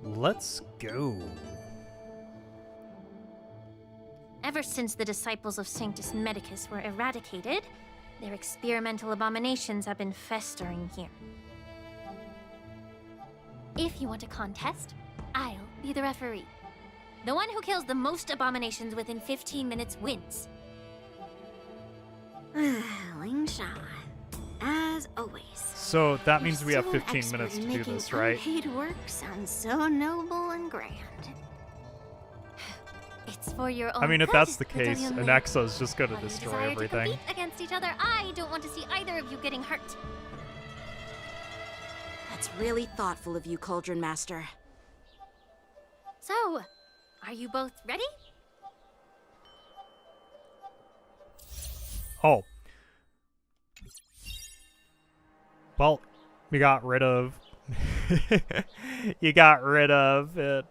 S1: Let's go.
S7: Ever since the disciples of Sanctus Medicus were eradicated, their experimental abominations have been festering here. If you want a contest, I'll be the referee. The one who kills the most abominations within 15 minutes wins.
S9: Lingsha, as always.
S1: So that means we have
S9: Still an
S1: 15
S9: expert
S1: minutes to
S9: in
S1: do
S9: making
S1: this, right?
S9: Unpaid work sounds so noble and grand.
S7: It's for your own
S1: I mean, if
S7: good,
S1: that's the
S7: little
S1: case,
S7: young man.
S1: Anexa's just gonna
S7: While you
S1: destroy
S7: desire
S1: everything.
S7: To compete against each other, I don't want to see either of you getting hurt.
S6: That's really thoughtful of you, Cauldron Master.
S7: So, are you both ready?
S1: Oh. Well, we got rid of... you got rid of it.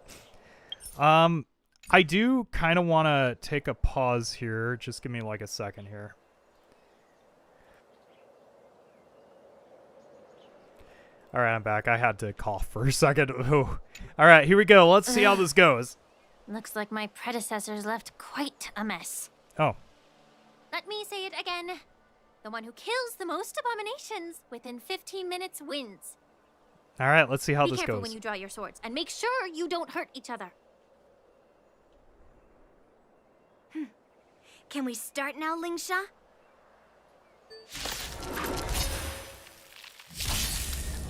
S1: I do kind of want to take a pause here. Just give me like a second here. All right, I'm back. I had to cough for a second. Ooh. All right, here we go. Let's see how this goes.
S7: Looks like my predecessors left quite a mess.
S1: Oh.
S7: Let me say it again. The one who kills the most abominations within 15 minutes wins.
S1: All right, let's see how
S7: Be
S1: this
S7: careful
S1: goes.
S7: when you draw your swords, and make sure you don't hurt each other.
S9: Can we start now, Lingsha?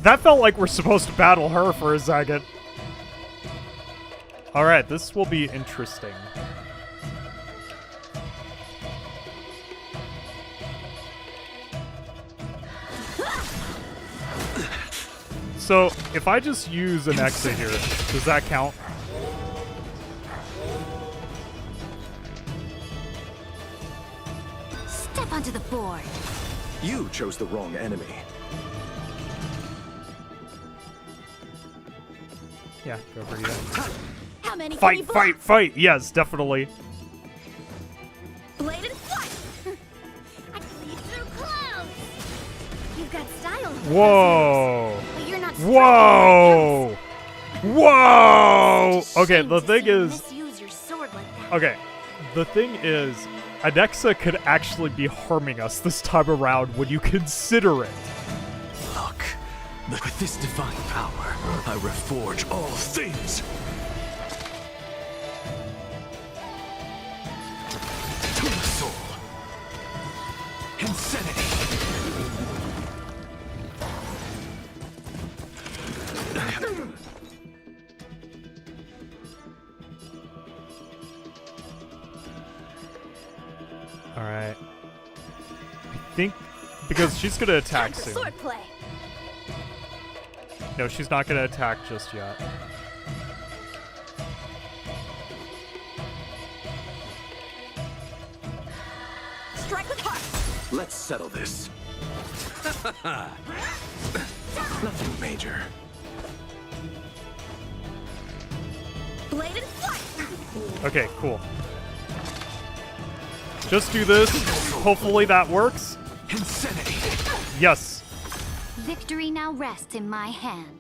S1: That felt like we're supposed to battle her for a second. All right, this will be interesting. So, if I just use an exit here, does that count?
S9: Step onto the board.
S11: You chose the wrong enemy.
S1: Yeah, go for you.
S9: How many can
S1: Fight,
S9: you block?
S1: fight, fight! Yes, definitely.
S9: Blade and flight! I can lead through clouds! You've got style.
S1: Whoa!
S9: But you're not
S1: Whoa! Whoa! Okay, the thing is...
S9: misuse your sword like that.
S1: Okay, the thing is, Anexa could actually be harming us this time around when you consider it.
S2: Look, with this divine power, I reforge all things. To the soul. Insanity.
S1: Alright. I think... Because she's gonna attack soon.
S9: Swordplay.
S1: No, she's not gonna attack just yet.
S6: Strike with heart.
S11: Let's settle this. Nothing major.
S6: Blade and flight.
S1: Okay, cool. Just do this. Hopefully that works.
S2: Insanity.
S1: Yes.
S9: Victory now rests in my hand.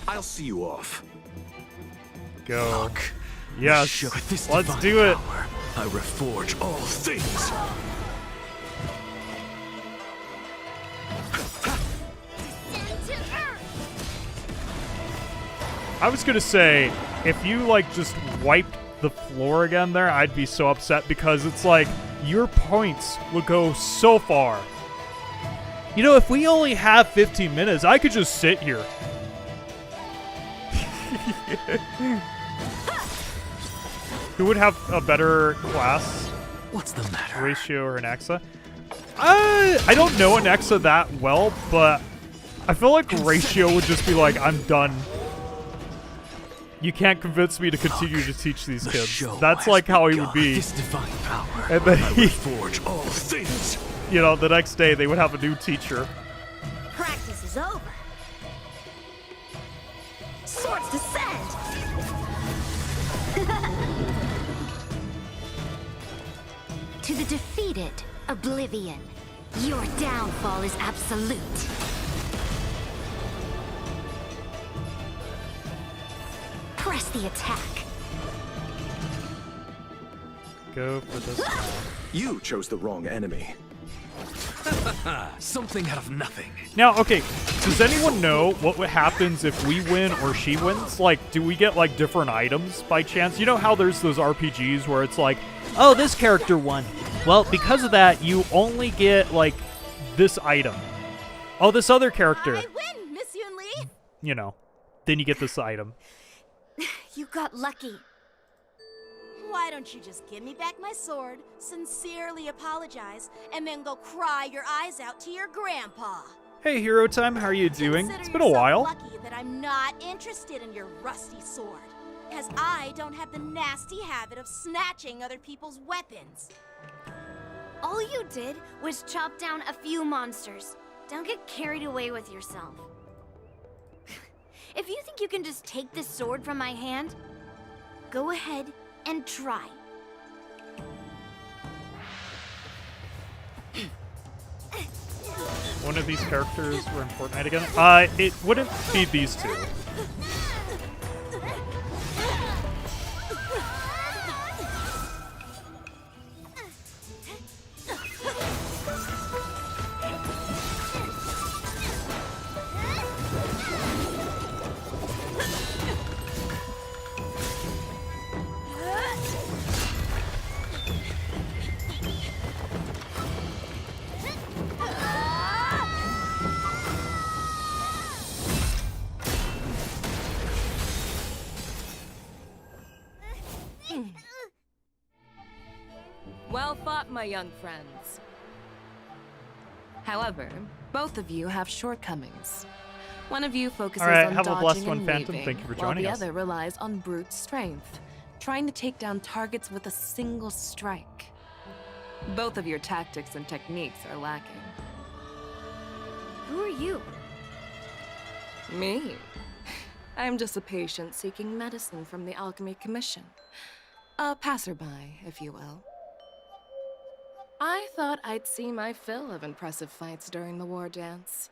S11: I'll see you off.
S1: Go.
S2: Look.
S1: Yes.
S2: With this
S1: Let's
S2: divine
S1: do it.
S2: power, I reforge all things.
S1: I was gonna say, if you like just wiped the floor again there, I'd be so upset because it's like your points would go so far. You know, if we only have 15 minutes, I could just sit here. Who would have a better class
S2: What's the matter?
S1: ratio or Anexa? I don't know Anexa that well, but I feel like ratio would just be like, I'm done. You can't convince me to continue to teach these
S2: The
S1: kids.
S2: show
S1: That's
S2: has
S1: like how he would
S2: begun.
S1: be.
S2: This divine power,
S1: And then
S2: I
S1: he,
S2: reforge all things.
S1: you know, the next day they would have a new teacher.
S6: Practice is over. Swords descend.
S9: To the defeated, Oblivion. Your downfall is absolute. Press the attack.
S1: Go for this now.
S11: You chose the wrong enemy.
S2: Something out of nothing.
S1: Now, okay, does anyone know what happens if we win or she wins? Like, do we get, like, different items by chance? You know how there's those RPGs where it's like, oh, this character won. Well, because of that, you only get, like, this item. Oh, this other character.
S6: I win, Miss Yun Li.
S1: You know, then you get this item.
S9: You got lucky.
S6: Why don't you just give me back my sword, sincerely apologize, and then go cry your eyes out to your grandpa?
S1: Hey, Hero Time, how are you doing?
S6: Consider
S1: It's been a
S6: yourself
S1: while.
S6: Lucky that I'm not interested in your rusty sword, as I don't have the nasty habit of snatching other people's weapons.
S9: All you did was chop down a few monsters. Don't get carried away with yourself. If you think you can just take this sword from my hand, go ahead and try.
S1: One of these characters were in Fortnite again. It wouldn't be these two.
S13: Well fought, my young friends. However, both of you have shortcomings. One of you focuses
S1: All right,
S13: on
S1: have a
S13: dodging
S1: blessed
S13: and
S1: one, Phantom.
S13: weaving,
S1: Thank you for
S13: while
S1: joining
S13: the
S1: us.
S13: other relies on brute strength, trying to take down targets with a single strike. Both of your tactics and techniques are lacking.
S9: Who are you?
S13: Me? I'm just a patient seeking medicine from the Alchemy Commission. A passerby, if you will. I thought I'd see my fill of impressive fights during the war dance.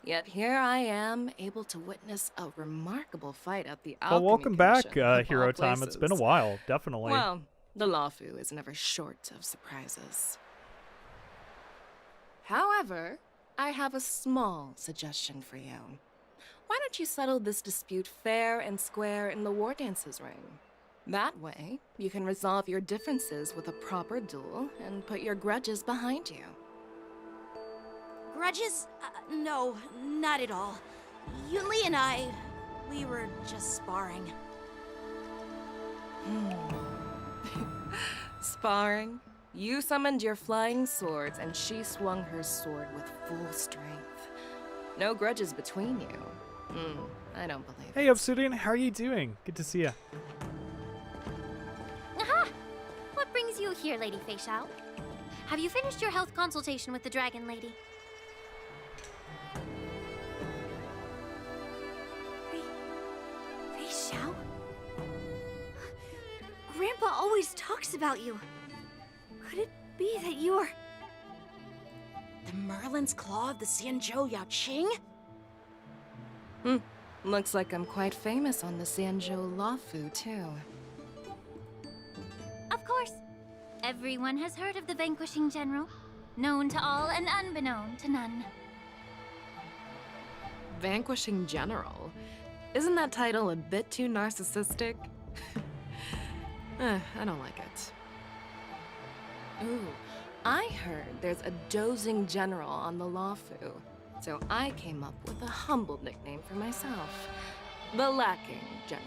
S13: Yet here I am, able to witness a remarkable fight at the Alchemy
S1: Well, welcome back,
S13: Commission, of all
S1: Hero Time. It's been a
S13: places.
S1: while, definitely.
S13: Well, the Lawfu is never short of surprises. However, I have a small suggestion for you. Why don't you settle this dispute fair and square in the war dances ring? That way, you can resolve your differences with a proper duel and put your grudges behind you.
S6: Grudges? No, not at all. Yun Li and I, we were just sparring.
S13: Sparring? You summoned your flying swords and she swung her sword with full strength. No grudges between you. I don't believe
S1: Hey, Obsidian, how are you doing? Good to see you.
S7: Aha! What brings you here, Lady Fei Xiao? Have you finished your health consultation with the Dragon Lady?
S9: Fei Xiao? Grandpa always talks about you. Could it be that you're...
S6: The Merlin's Claw of the Xianzhou Yao Qing?
S13: Looks like I'm quite famous on the Xianzhou Lawfu, too.
S7: Of course. Everyone has heard of the Vanquishing General. Known to all and unbeknown to none.
S13: Vanquishing General? Isn't that title a bit too narcissistic? I don't like it. Ooh, I heard there's a dozing general on the Lawfu, so I came up with a humble nickname for myself. The Lacking General.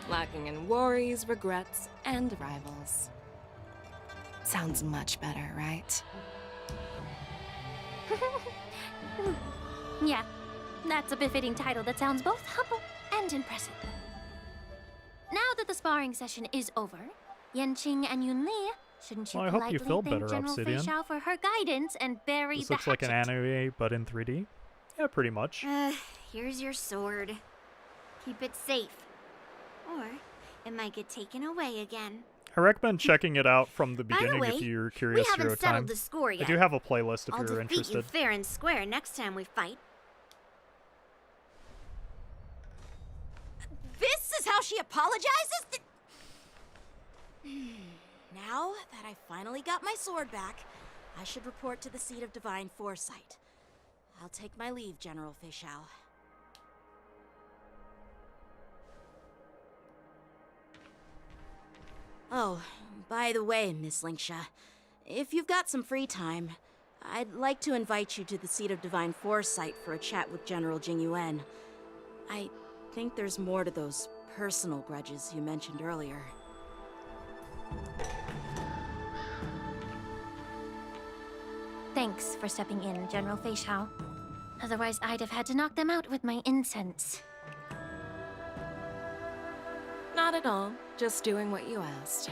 S13: Lacking in worries, regrets, and rivals. Sounds much better, right?
S7: Yeah, that's a befitting title that sounds both humble and impressive. Now that the sparring session is over, Yanqing and Yun Li, shouldn't you
S1: Well, I hope
S7: politely
S1: you feel
S7: thank
S1: better,
S7: General Fei
S1: Obsidian.
S7: Xiao for her guidance and bury
S1: This
S7: the
S1: looks like an
S7: hatchet?
S1: anime, but in 3D. Yeah, pretty much.
S9: Here's your sword. Keep it safe. Or it might get taken away again.
S1: I recommend checking it out from the
S9: By the
S1: beginning
S9: way,
S1: if you're
S9: we
S1: curious,
S9: haven't
S1: Hero
S9: settled
S1: Time.
S9: the score
S1: I
S9: yet.
S1: do have a playlist if
S9: I'll
S1: you're
S9: defeat you
S1: interested.
S9: fair and square next time we fight.
S6: This is how she apologizes? Now that I finally got my sword back, I should report to the seat of divine foresight. I'll take my leave, General Feixiao. Oh, by the way, Miss Linksha, if you've got some free time, I'd like to invite you to the seat of divine foresight for a chat with General Jing Yuan. I think there's more to those personal grudges you mentioned earlier.
S7: Thanks for stepping in, General Feixiao. Otherwise, I'd have had to knock them out with my incense.
S13: Not at all. Just doing what you asked.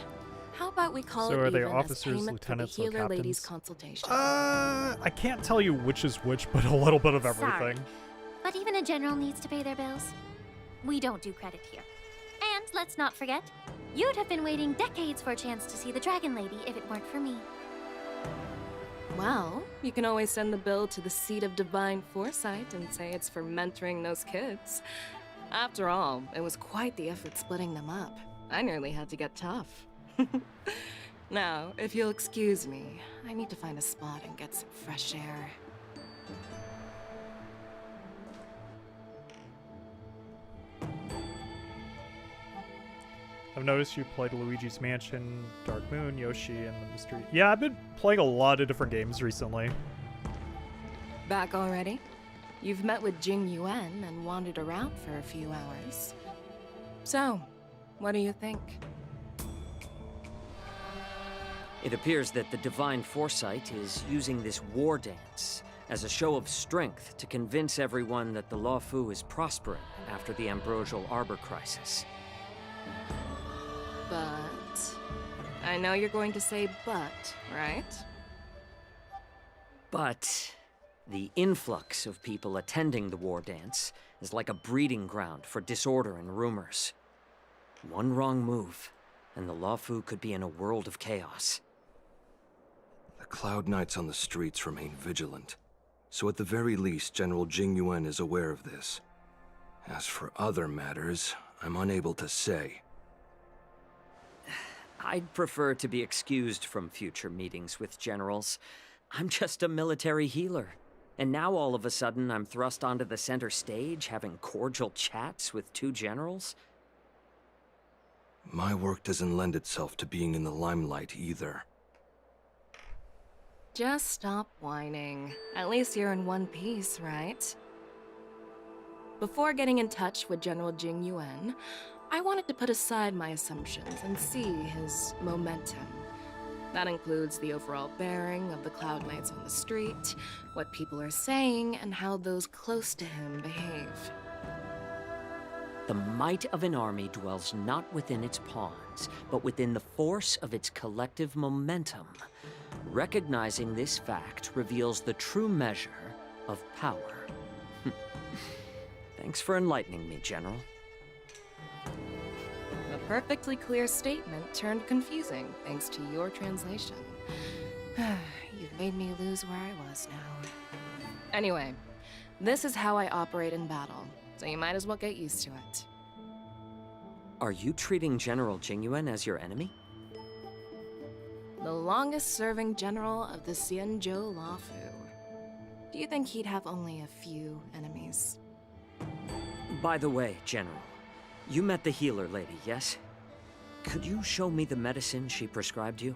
S13: How about we call
S1: So
S13: it
S1: are they
S13: even as
S1: officers,
S13: payment for
S1: lieutenants,
S13: the
S1: or
S13: healer lady's
S1: captains?
S13: consultation?
S1: I can't tell you which is which, but a little bit of everything.
S7: Sorry, but even a general needs to pay their bills. We don't do credit here. And let's not forget, you'd have been waiting decades for a chance to see the Dragon Lady if it weren't for me.
S13: Well, you can always send the bill to the seat of divine foresight and say it's for mentoring those kids. After all, it was quite the effort splitting them up. I nearly had to get tough. Now, if you'll excuse me, I need to find a spot and get some fresh air.
S1: I've noticed you played Luigi's Mansion, Dark Moon, Yoshi, and the Mystery. Yeah, I've been playing a lot of different games recently.
S13: Back already? You've met with Jing Yuan and wandered around for a few hours. So, what do you think?
S14: It appears that the Divine Foresight is using this war dance as a show of strength to convince everyone that the Luofu is prospering after the Ambrosial Arbor crisis.
S13: But... I know you're going to say but, right?
S14: But the influx of people attending the war dance is like a breeding ground for disorder and rumors. One wrong move, and the Luofu could be in a world of chaos.
S11: The Cloud Knights on the streets remain vigilant, so at the very least, General Jing Yuan is aware of this. As for other matters, I'm unable to say.
S14: I'd prefer to be excused from future meetings with generals. I'm just a military healer. And now all of a sudden I'm thrust onto the center stage having cordial chats with two generals?
S11: My work doesn't lend itself to being in the limelight either.
S13: Just stop whining. At least you're in one piece, right? Before getting in touch with General Jing Yuan, I wanted to put aside my assumptions and see his momentum. That includes the overall bearing of the Cloud Knights on the street, what people are saying, and how those close to him behave.
S14: The might of an army dwells not within its pawns, but within the force of its collective momentum. Recognizing this fact reveals the true measure of power. Thanks for enlightening me, General.
S13: A perfectly clear statement turned confusing thanks to your translation. You've made me lose where I was now. Anyway, this is how I operate in battle, so you might as well get used to it.
S14: Are you treating General Jing Yuan as your enemy?
S13: The longest-serving general of the Xianzhou Luofu. Do you think he'd have only a few enemies?
S14: By the way, General, you met the healer lady, yes? Could you show me the medicine she prescribed you?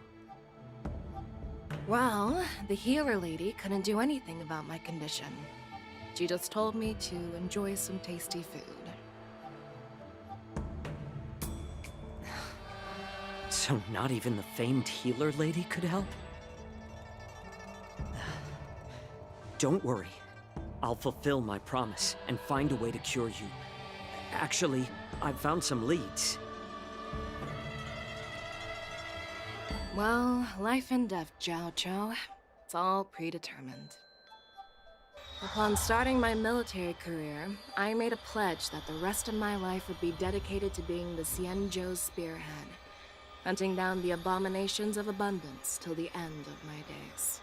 S13: Well, the healer lady couldn't do anything about my condition. She just told me to enjoy some tasty food.
S14: So not even the famed healer lady could help? Don't worry. I'll fulfill my promise and find a way to cure you. Actually, I've found some leads.
S13: Well, life and death, Jiao Zhou. It's all predetermined. Upon starting my military career, I made a pledge that the rest of my life would be dedicated to being the Xianzhou spearhead, hunting down the abominations of abundance till the end of my days.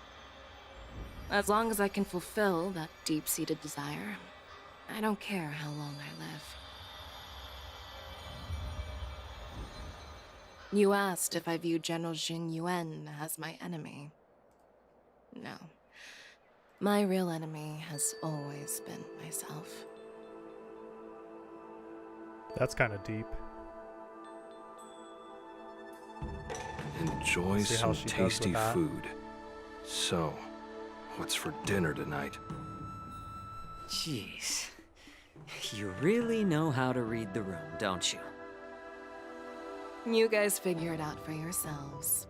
S13: As long as I can fulfill that deep-seated desire, I don't care how long I live. You asked if I view General Jing Yuan as my enemy. No. My real enemy has always been myself.
S1: That's kind of deep.
S11: Enjoy
S1: See how
S11: some
S1: she does with
S11: tasty
S1: that.
S11: food. So, what's for dinner tonight?
S14: Jeez. You really know how to read the room, don't you?
S13: You guys figure it out for yourselves.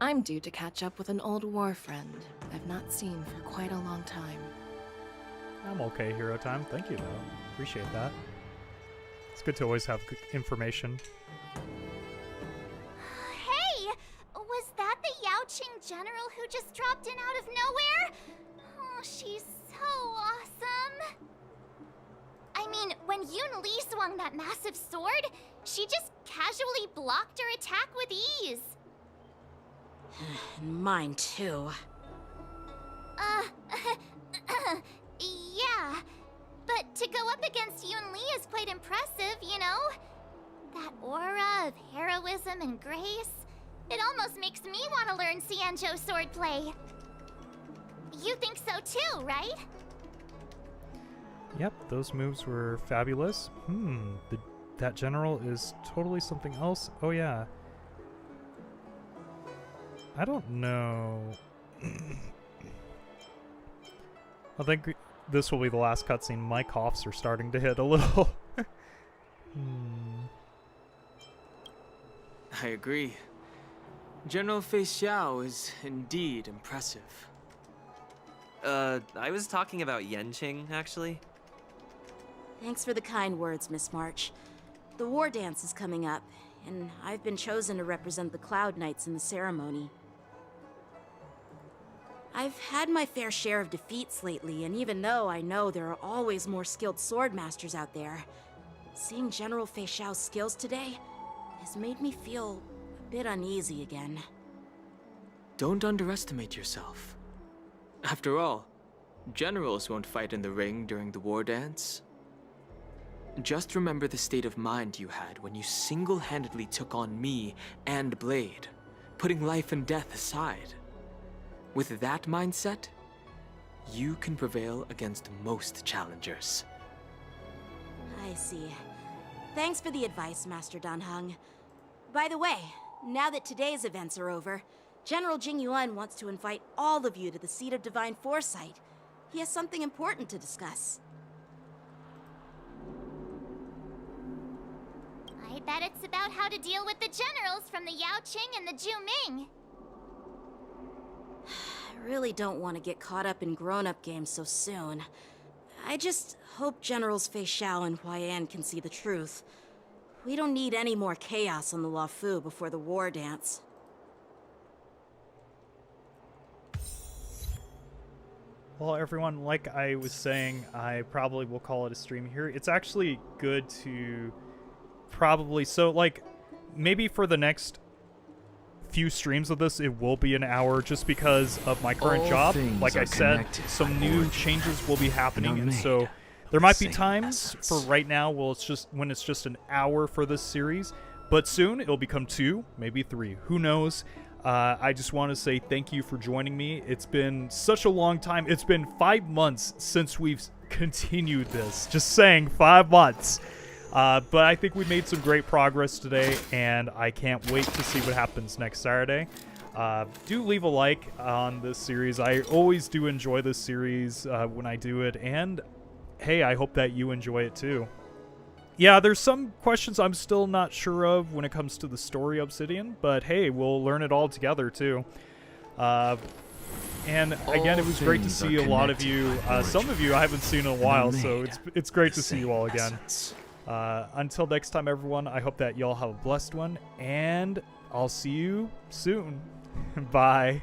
S13: I'm due to catch up with an old war friend I've not seen for quite a long time.
S1: I'm okay, Hero Time. Thank you, though. Appreciate that. It's good to always have good information.
S9: Hey! Was that the Yaoqing general who just dropped in out of nowhere? Oh, she's so awesome! I mean, when Yoon Lee swung that massive sword, she just casually blocked her attack with ease.
S6: Mine too.
S9: Yeah. But to go up against Yoon Lee is quite impressive, you know? That aura of heroism and grace. It almost makes me want to learn Xianzhou swordplay. You think so too, right?
S1: Yep, those moves were fabulous. That general is totally something else. Oh yeah. I don't know. I think this will be the last cutscene. My coughs are starting to hit a little.
S10: I agree. General Fei Xiao is indeed impressive.
S8: I was talking about Yenqing, actually.
S6: Thanks for the kind words, Miss March. The war dance is coming up, and I've been chosen to represent the Cloud Knights in the ceremony. I've had my fair share of defeats lately, and even though I know there are always more skilled swordmasters out there, seeing General Fei Xiao's skills today has made me feel a bit uneasy again.
S10: Don't underestimate yourself. After all, generals won't fight in the ring during the war dance. Just remember the state of mind you had when you single-handedly took on me and Blade, putting life and death aside. With that mindset, you can prevail against most challengers.
S6: I see. Thanks for the advice, Master Danheng. By the way, now that today's events are over, General Jing Yuan wants to invite all of you to the Seat of Divine Foresight. He has something important to discuss.
S9: I bet it's about how to deal with the generals from the Yaoqing and the Zhuming.
S6: I really don't want to get caught up in grown-up games so soon. I just hope Generals Fei Xiao and Huaiyan can see the truth. We don't need any more chaos on the Luofu before the war dance.
S1: Well, everyone, like I was saying, I probably will call it a stream here. It's actually good to probably... So, like, maybe for the next few streams of this, it will be an hour just because of my current job. Like I said, some new changes will be happening, and so there might be times for right now when it's just an hour for this series, but soon it'll become 2, maybe 3. Who knows? I just want to say thank you for joining me. It's been such a long time. It's been 5 months since we've continued this. Just saying, 5 months. But I think we made some great progress today, and I can't wait to see what happens next Saturday. Do leave a like on this series. I always do enjoy this series when I do it, and hey, I hope that you enjoy it too. Yeah, there's some questions I'm still not sure of when it comes to the story Obsidian, but hey, we'll learn it all together too. And again, it was great to see a lot of you. Some of you I haven't seen in a while, so it's great to see you all again. Until next time, everyone, I hope that y'all have a blessed one, and I'll see you soon. Bye.